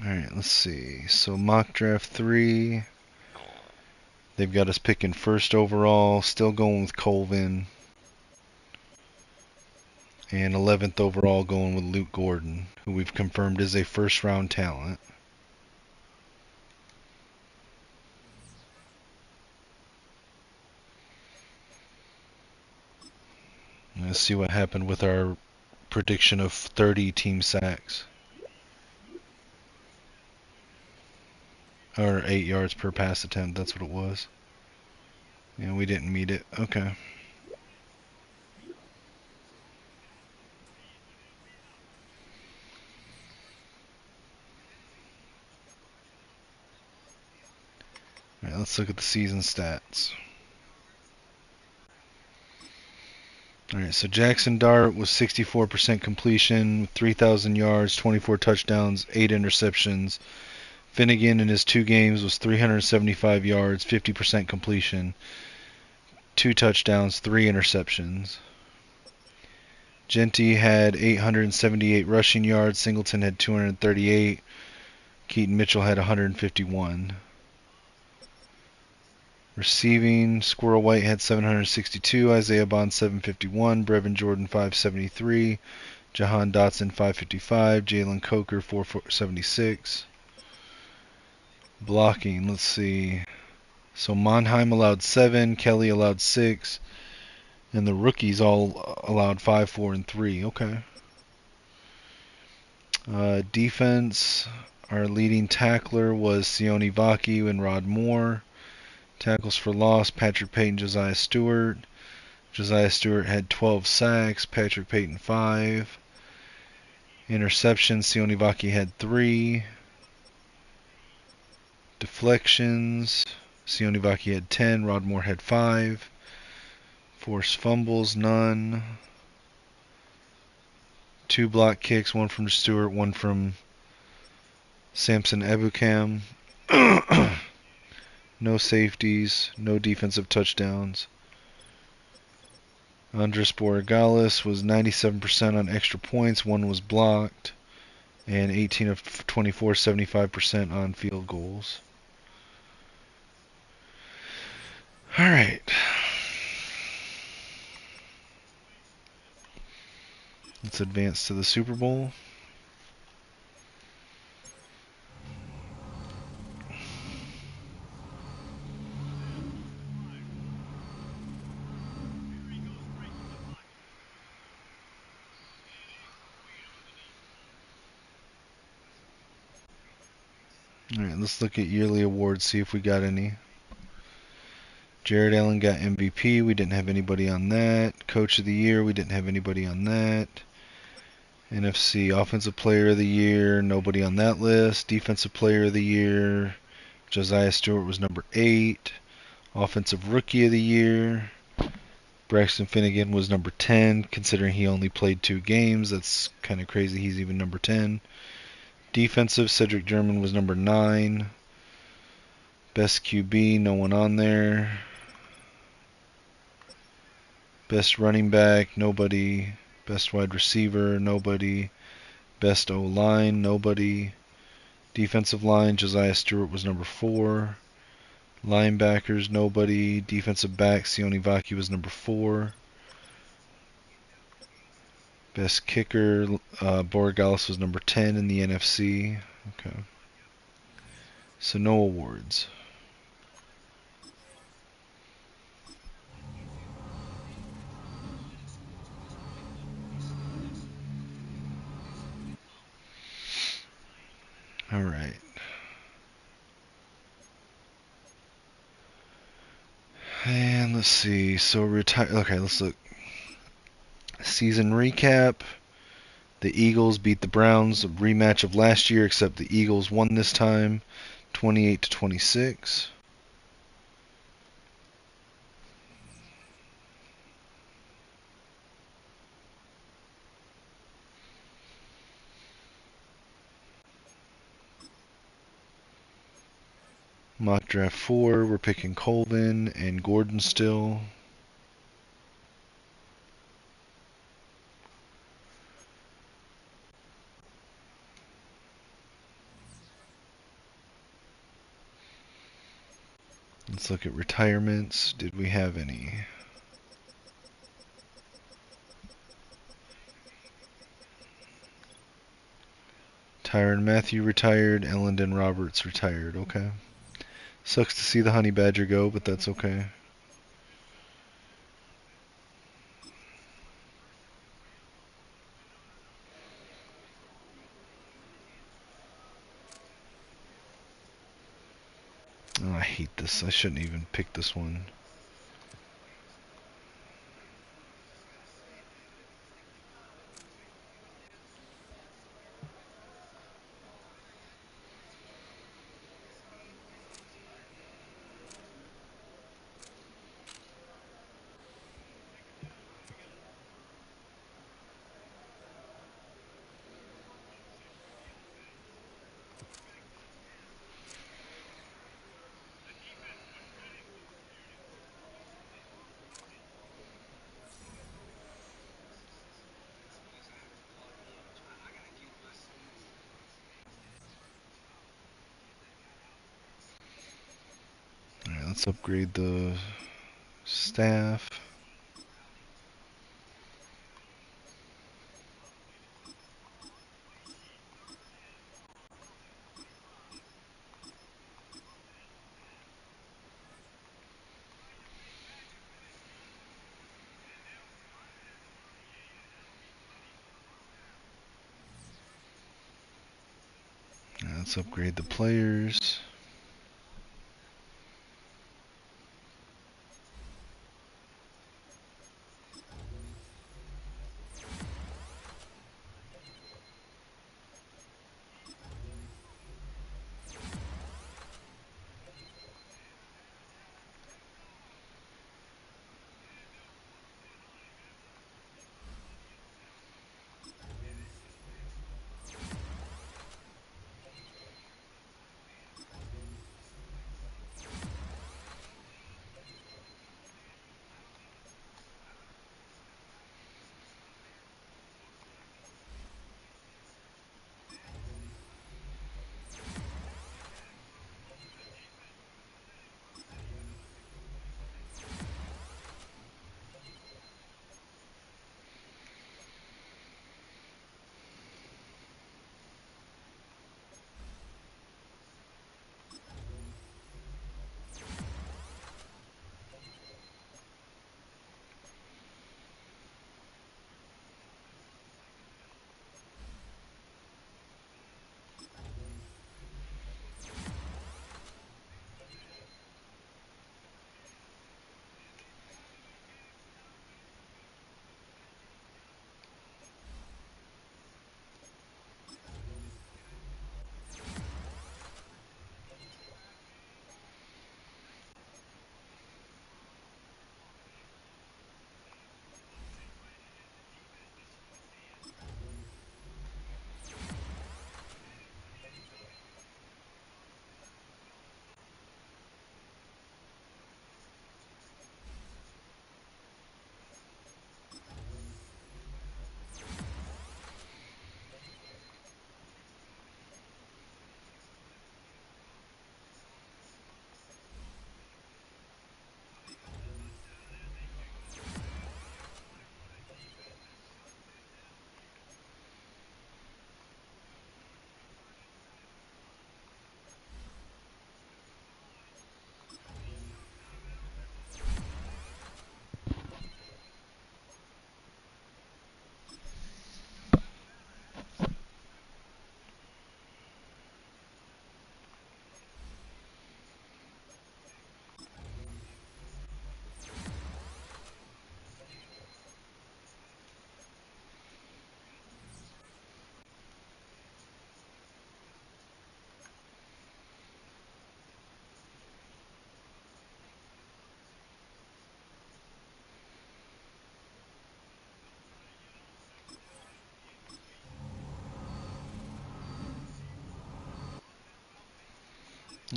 Alright, let's see. So mock draft 3. They've got us picking first overall. Still going with Colvin. And 11th overall going with Luke Gordon, who we've confirmed is a first round talent. Let's see what happened with our prediction of 30 team sacks. Or 8 yards per pass attempt, that's what it was. Yeah, we didn't meet it. Okay. Alright, let's look at the season stats. Alright, so Jackson Dart was 64% completion, 3,000 yards, 24 touchdowns, 8 interceptions. Finnegan in his 2 games was 375 yards, 50% completion, 2 touchdowns, 3 interceptions. Genty had 878 rushing yards, Singleton had 238, Keaton Mitchell had 151. Receiving, Squirrel White had 762, Isaiah Bond 751, Brevin Jordan 573, Jahan Dotson 555, Jalen Coker 476. Blocking, let's see. So Monheim allowed 7, Kelly allowed 6, and the rookies all allowed 5, 4, and 3. Okay. Defense, our leading tackler was Sione Vaki and Rod Moore. Tackles for loss, Patrick Payton, Josiah Stewart. Josiah Stewart had 12 sacks, Patrick Payton 5. Interceptions, Sione Vaki had 3. Deflections, Sione Vaki had 10, Rod Moore had 5. Forced fumbles, none. 2 block kicks, 1 from Stewart, 1 from Samson Ebukam. No safeties, no defensive touchdowns. Andres Borregales was 97% on extra points, 1 was blocked, and 18 of 24, 75% on field goals. All right. Let's advance to the Super Bowl. All right, let's look at yearly awards, see if we got any. Jared Allen got MVP. We didn't have anybody on that. Coach of the Year. We didn't have anybody on that. NFC Offensive Player of the Year. Nobody on that list. Defensive Player of the Year. Josiah Stewart was number 8. Offensive Rookie of the Year. Braxton Finnegan was number 10, considering he only played 2 games. That's kind of crazy. He's even number 10. Defensive, Cedric German was number 9. Best QB, no one on there. Best running back, nobody. Best wide receiver, nobody. Best O-line, nobody. Defensive line, Josiah Stewart was number 4. Linebackers, nobody. Defensive back, Sione Vaki was number 4. Best kicker, Borregales was number 10 in the NFC. Okay. So no awards. All right. And let's see. So retire. Okay, let's look. Season recap. The Eagles beat the Browns, a rematch of last year, except the Eagles won this time, 28-26. Mock draft 4, we're picking Colvin and Gordon still. Let's look at retirements. Did we have any? Tyrann Matthew retired. Ellendon Roberts retired. Okay. Sucks to see the Honey Badger go, but that's okay. Oh, I hate this. I shouldn't even pick this one. Let's upgrade the staff. Let's upgrade the players.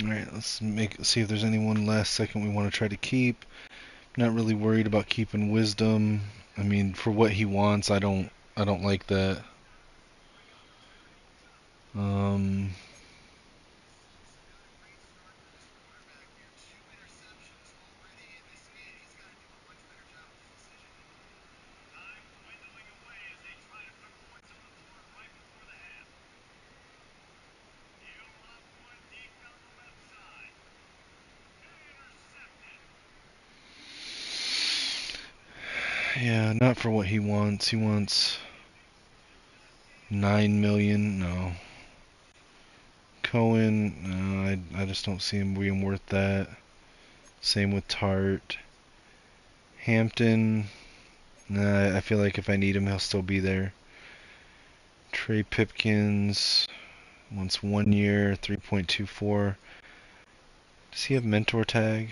Alright, see if there's any one last second we want to try to keep. Not really worried about keeping Wisdom. I mean, for what he wants, I don't like that. Um, yeah, not for what he wants. He wants 9 million. No. Cohen, no, I just don't see him being worth that. Same with Tart. Hampton, nah, I feel like if I need him, he'll still be there. Trey Pipkins wants 1 year, 3.24. Does he have mentor tag?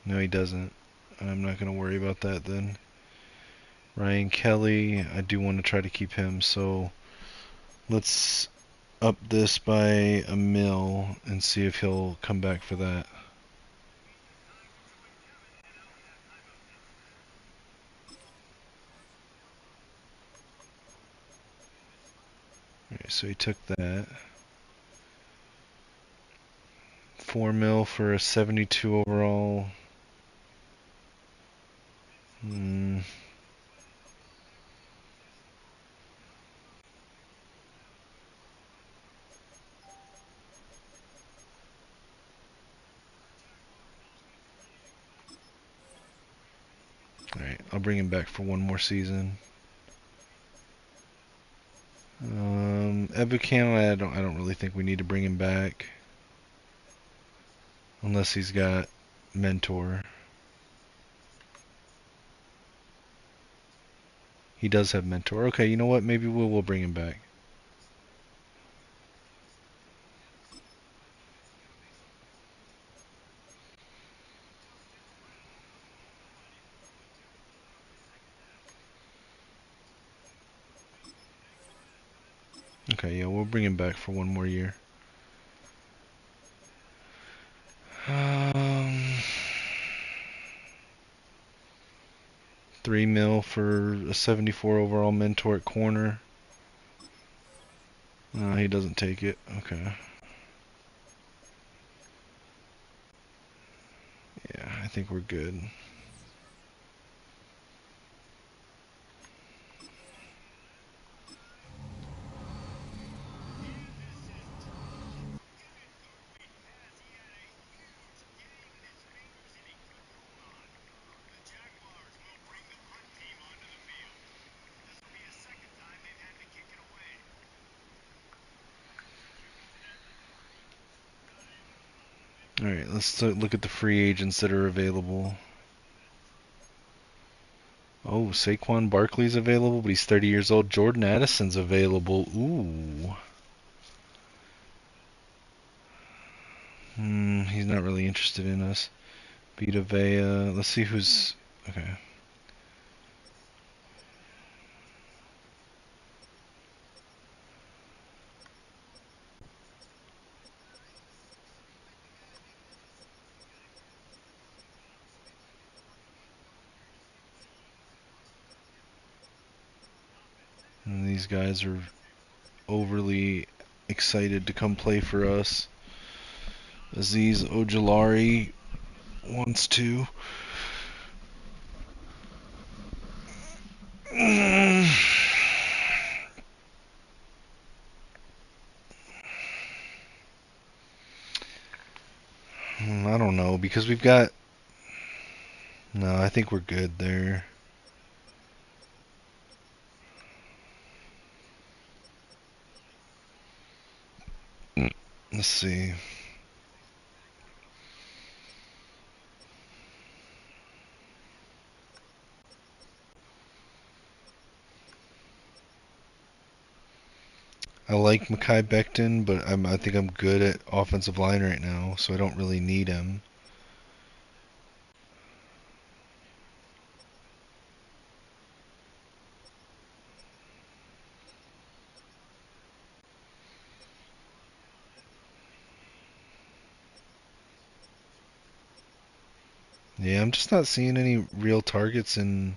No, he doesn't. I'm not going to worry about that then. Ryan Kelly, I do want to try to keep him, so let's up this by a mil and see if he'll come back for that. Alright, so he took that. 4 mil for a 72 overall. Alright, I'll bring him back for one more season. Ebukam, I don't really think we need to bring him back. Unless he's got mentor. He does have mentor. Okay, you know what? Maybe we'll bring him back. Okay, yeah, we'll bring him back for one more year. 3 mil for a 74 overall mentor at corner. He doesn't take it. Okay. Yeah, I think we're good. Alright, let's look at the free agents that are available. Oh, Saquon Barkley's available, but he's 30 years old. Jordan Addison's available. Ooh. He's not really interested in us. Vita Vea. Let's see who's... Okay. And these guys are overly excited to come play for us. Aziz Ojulari wants to. I don't know, because we've got... No, I think we're good there. Let's see. I like Mekhi Becton, but I think I'm good at offensive line right now, so I don't really need him. Yeah, I'm just not seeing any real targets in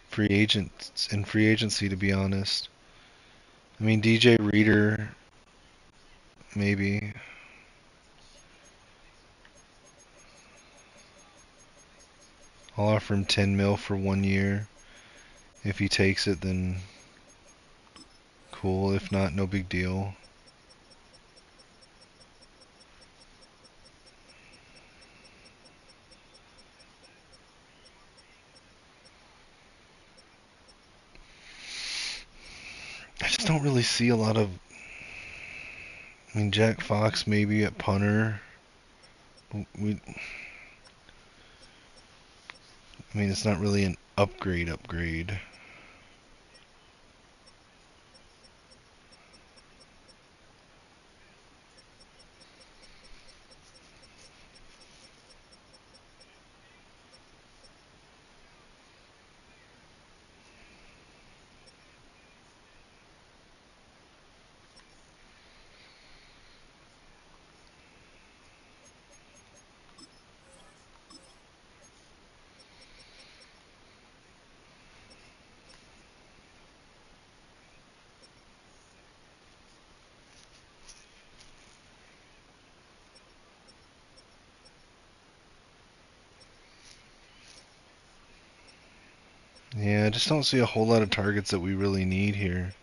free agency, to be honest. I mean, DJ Reader, maybe. I'll offer him 10 mil for 1 year. If he takes it, then cool. If not, no big deal. I just don't really see a lot of... I mean, Jack Fox maybe at punter. I mean, it's not really an upgrade. Yeah, I just don't see a whole lot of targets that we really need here.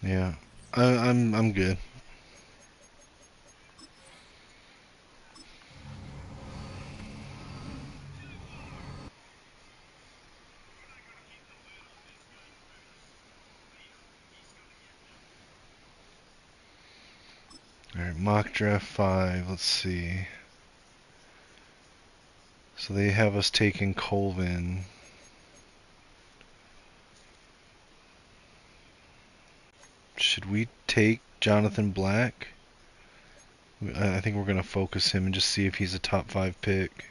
Yeah, I'm good. All right, mock draft 5. Let's see. So they have us taking Colvin. Should we take Jonathan Black? I think we're going to focus him and just see if he's a top 5 pick.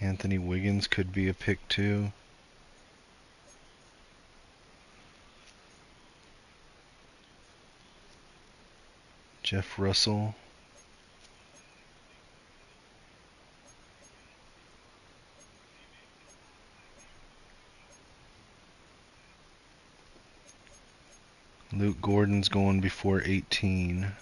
Anthony Wiggins could be a pick too. Jeff Russell. Luke Gordon's going before 18.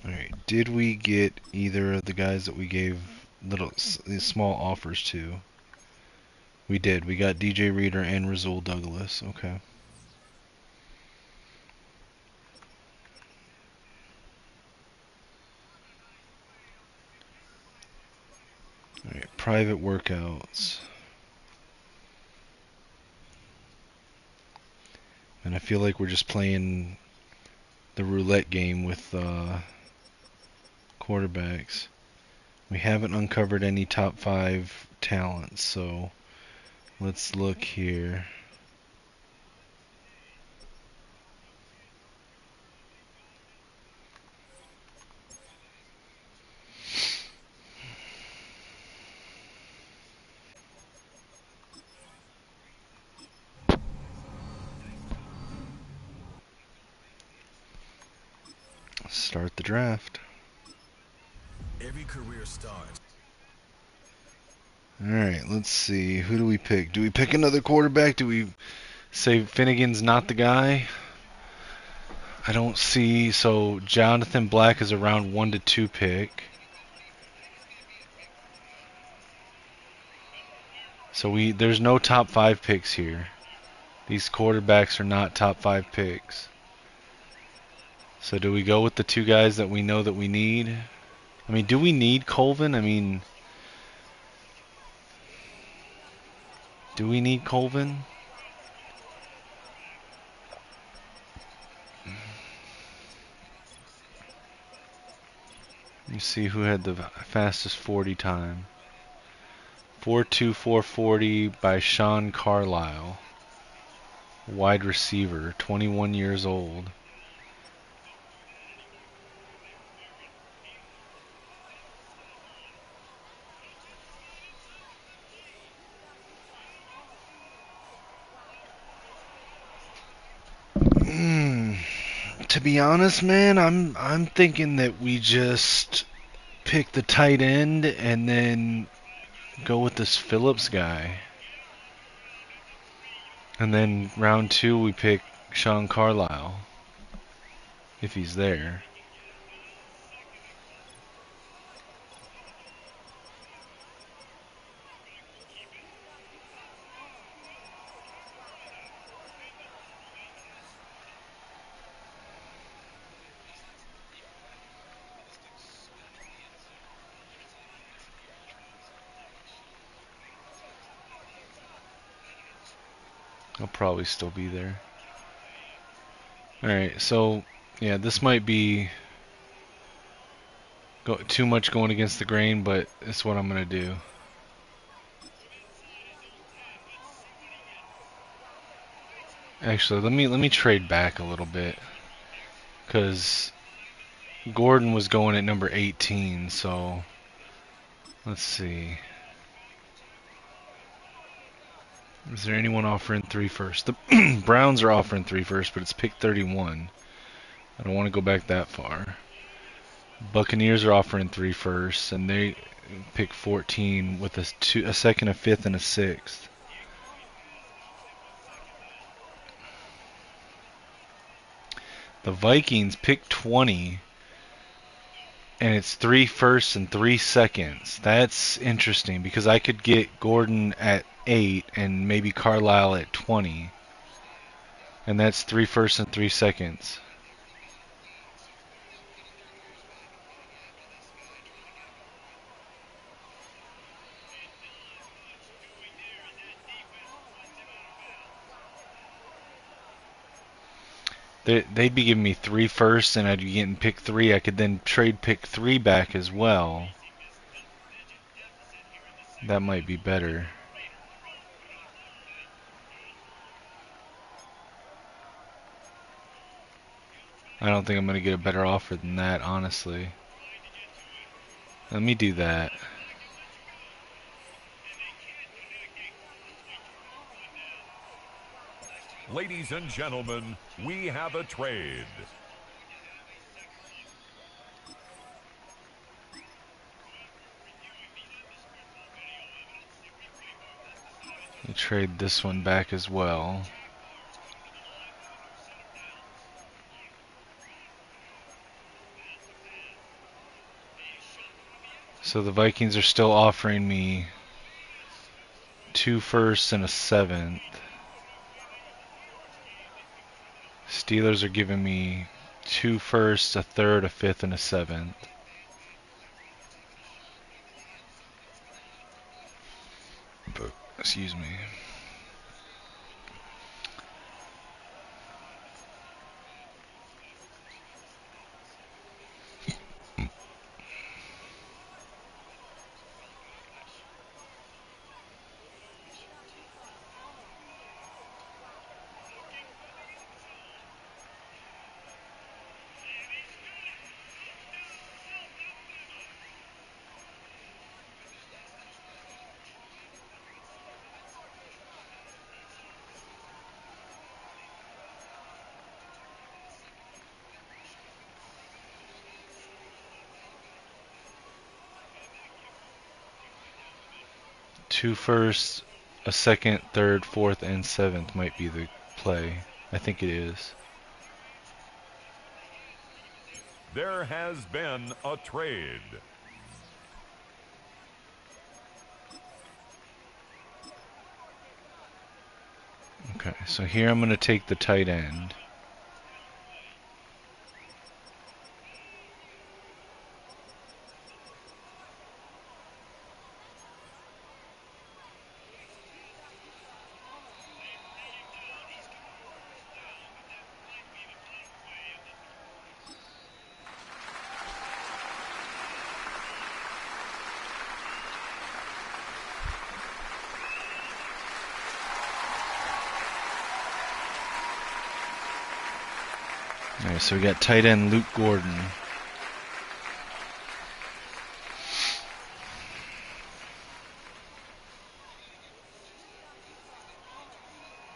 Alright, did we get either of the guys that we gave these small offers to? We did. We got DJ Reader and Rasul Douglas. Okay. Alright, private workouts. And I feel like we're just playing the roulette game with quarterbacks. We haven't uncovered any top 5 talents, so let's look here. Start the draft. Every career starts. Alright, let's see. Who do we pick? Do we pick another quarterback? Do we say Finnegan's not the guy? I don't see. So Jonathan Black is a round 1 to 2 pick. So there's no top 5 picks here. These quarterbacks are not top 5 picks. So do we go with the 2 guys that we know that we need? I mean, do we need Colvin? I mean, do we need Colvin? Let me see who had the fastest 40 time. 4.2440 by Sean Carlisle. Wide receiver, 21 years old. To be honest, man, I'm thinking that we just pick the tight end and then go with this Phillips guy. And then round 2 we pick Sean Carlisle if he's there. I'll probably still be there. Alright, so yeah, this might be too much going against the grain, but it's what I'm gonna do. Actually, let me trade back a little bit, because Gordon was going at number 18, so let's see. Is there anyone offering 3 first? The Browns are offering 3 first, but it's pick 31. I don't want to go back that far. Buccaneers are offering 3 first, and they pick 14 with a second, a fifth, and a sixth. The Vikings pick 20, and it's 3 firsts and 3 seconds. That's interesting because I could get Gordon at 8 and maybe Carlisle at 20. And that's 3 firsts and 3 seconds. They'd be giving me 3 firsts, and I'd be getting pick 3. I could then trade pick 3 back as well. That might be better. I don't think I'm going to get a better offer than that, honestly. Let me do that. Ladies and gentlemen, we have a trade. We'll trade this one back as well. So the Vikings are still offering me 2 firsts and a seventh. Steelers are giving me 2 firsts, a third, a fifth, and a seventh. Excuse me. Two firsts, a second, third, fourth, and seventh might be the play. I think it is. There has been a trade. Okay, so here I'm going to take the tight end. Alright, so we got tight end Luke Gordon.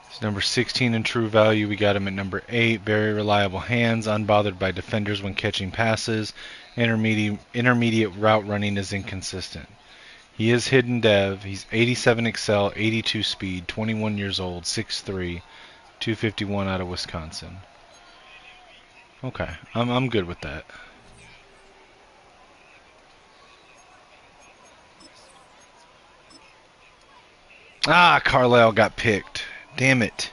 He's number 16 in true value. We got him at number 8. Very reliable hands, unbothered by defenders when catching passes. Intermediate route running is inconsistent. He is hidden dev. He's 87 excel, 82 speed, 21 years old, 6'3", 251 out of Wisconsin. Okay, I'm good with that. Ah, Carlisle got picked. Damn it.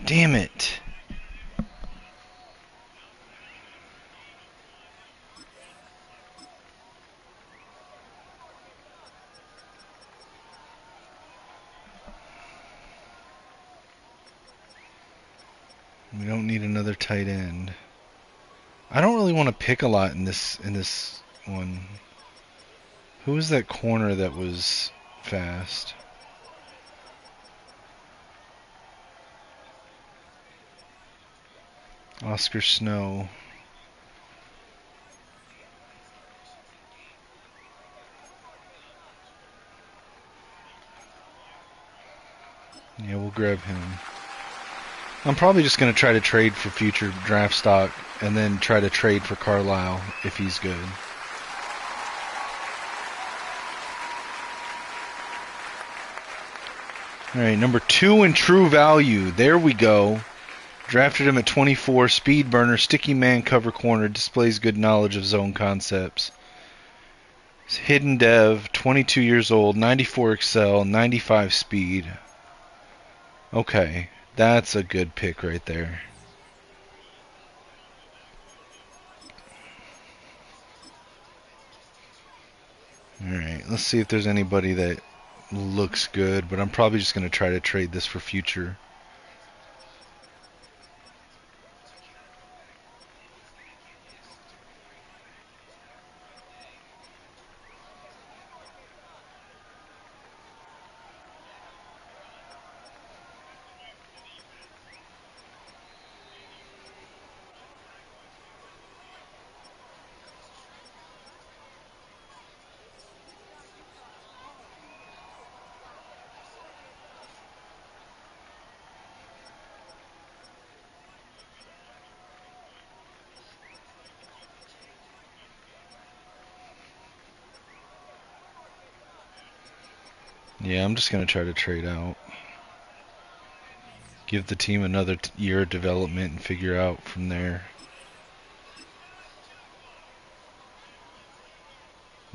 Damn it. We don't need another tight end. I don't really want to pick a lot in this one. Who was that corner that was fast? Oscar Snow. Yeah, we'll grab him. I'm probably just going to try to trade for future draft stock and then try to trade for Carlisle if he's good. All right, number 2 in true value. There we go. Drafted him at 24. Speed burner, sticky man, cover corner. Displays good knowledge of zone concepts. Hidden dev, 22 years old, 94 excel, 95 speed. Okay, that's a good pick right there. Alright, let's see if there's anybody that looks good, but I'm probably just going to try to trade this for future. Yeah, I'm just going to try to trade out. Give the team another year of development and figure out from there.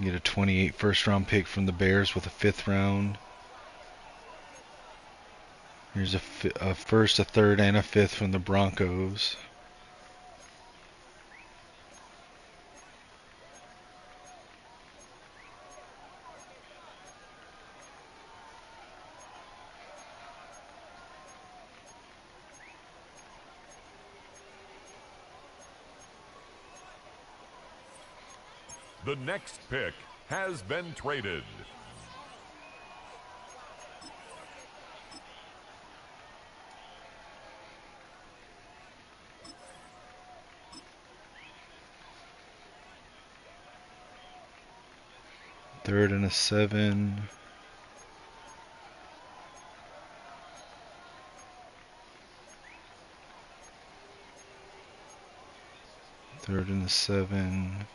Get a 28 first round pick from the Bears with a 5th round. Here's a first, a third, and a 5th from the Broncos. The next pick has been traded. Third and a 7. Third and a 7.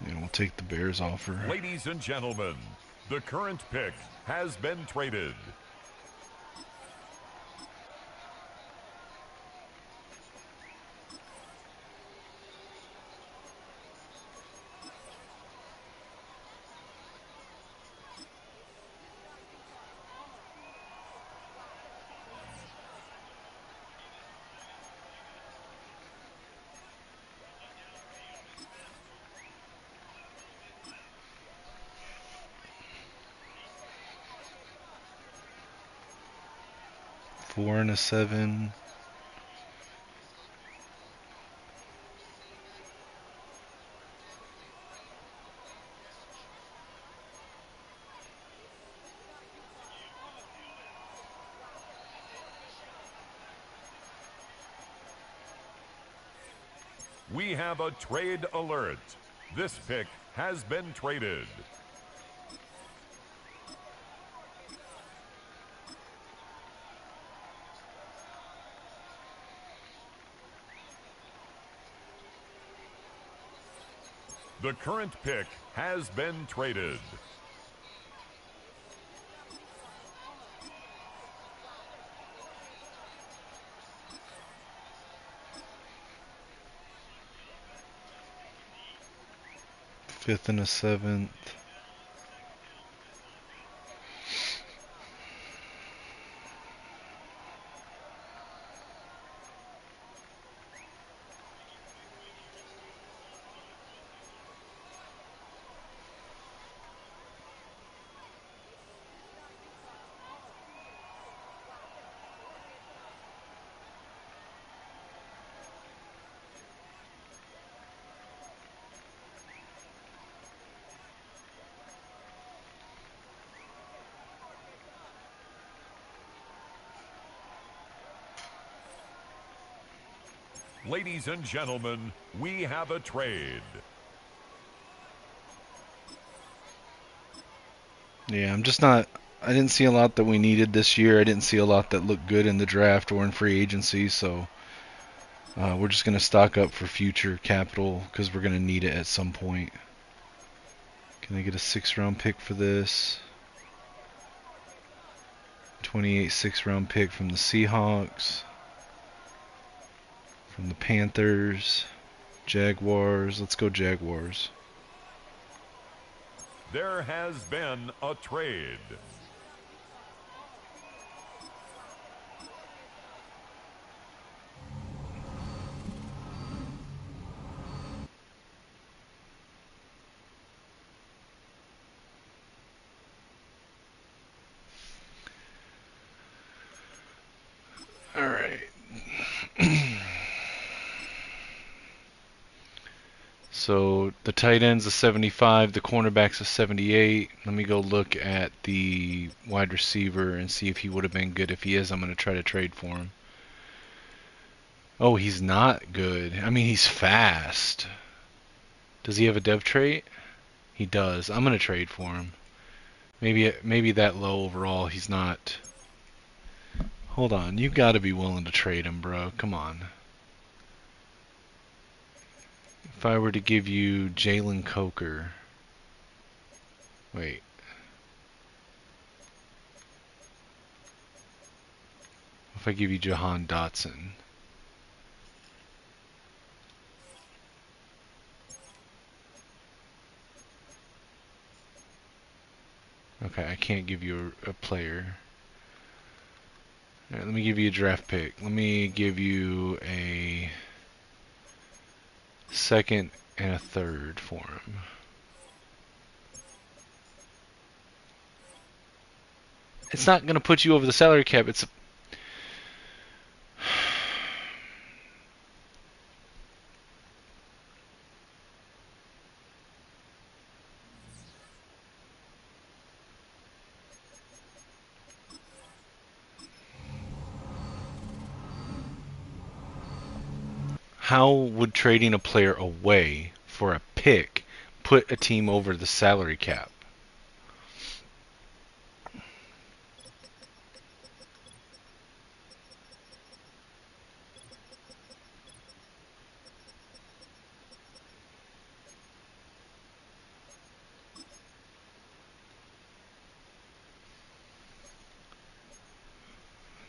And we'll take the Bears offer. Ladies and gentlemen, the current pick has been traded. Four and a 7. We have a trade alert. This pick has been traded. The current pick has been traded. Fifth and a 7th. Ladies and gentlemen, we have a trade. Yeah, I'm just not. I didn't see a lot that we needed this year. I didn't see a lot that looked good in the draft or in free agency, so we're just going to stock up for future capital because we're going to need it at some point. Can I get a 6th-round pick for this? 28 6th-round pick from the Seahawks, from the Panthers, Jaguars. Let's go Jaguars. There has been a trade. All right. So the tight end's a 75, the cornerback's a 78. Let me go look at the wide receiver and see if he would have been good. If he is, I'm going to try to trade for him. Oh, he's not good. I mean, he's fast. Does he have a dev trait? He does. I'm going to trade for him. Maybe that low overall, he's not. Hold on, you got to be willing to trade him, bro. Come on. If I were to give you Jalen Coker. Wait. If I give you Jahan Dotson. Okay, I can't give you a player. All right, let me give you a draft pick. Let me give you a 2nd and a 3rd for him. It's not going to put you over the salary cap. It's how would trading a player away for a pick put a team over the salary cap?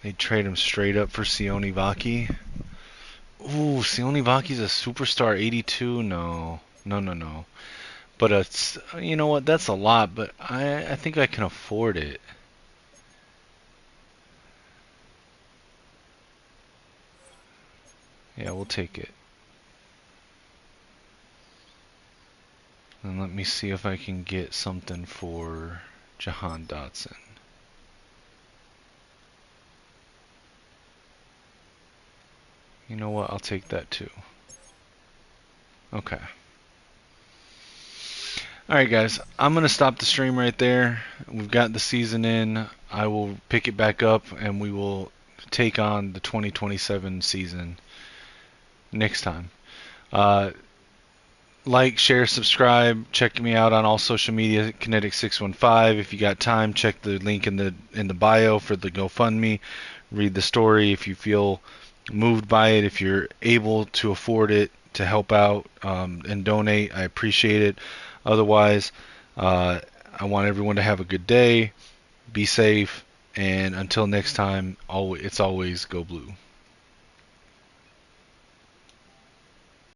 They trade him straight up for Sione Vaki. Ooh, Sione Vaki's a superstar 82? No. No, no, no. But it's, you know what, that's a lot, but I think I can afford it. Yeah, we'll take it. And let me see if I can get something for Jahan Dotson. You know what, I'll take that too. Okay. Alright guys, I'm going to stop the stream right there. We've got the season in. I will pick it back up and we will take on the 2027 season next time. Like, share, subscribe. Check me out on all social media, Kinetic615. If you got time, check the link in the bio for the GoFundMe. Read the story if you feel moved by it. If you're able to afford it to help out and donate, I appreciate it. Otherwise, I want everyone to have a good day. Be safe, and until next time, it's always go blue.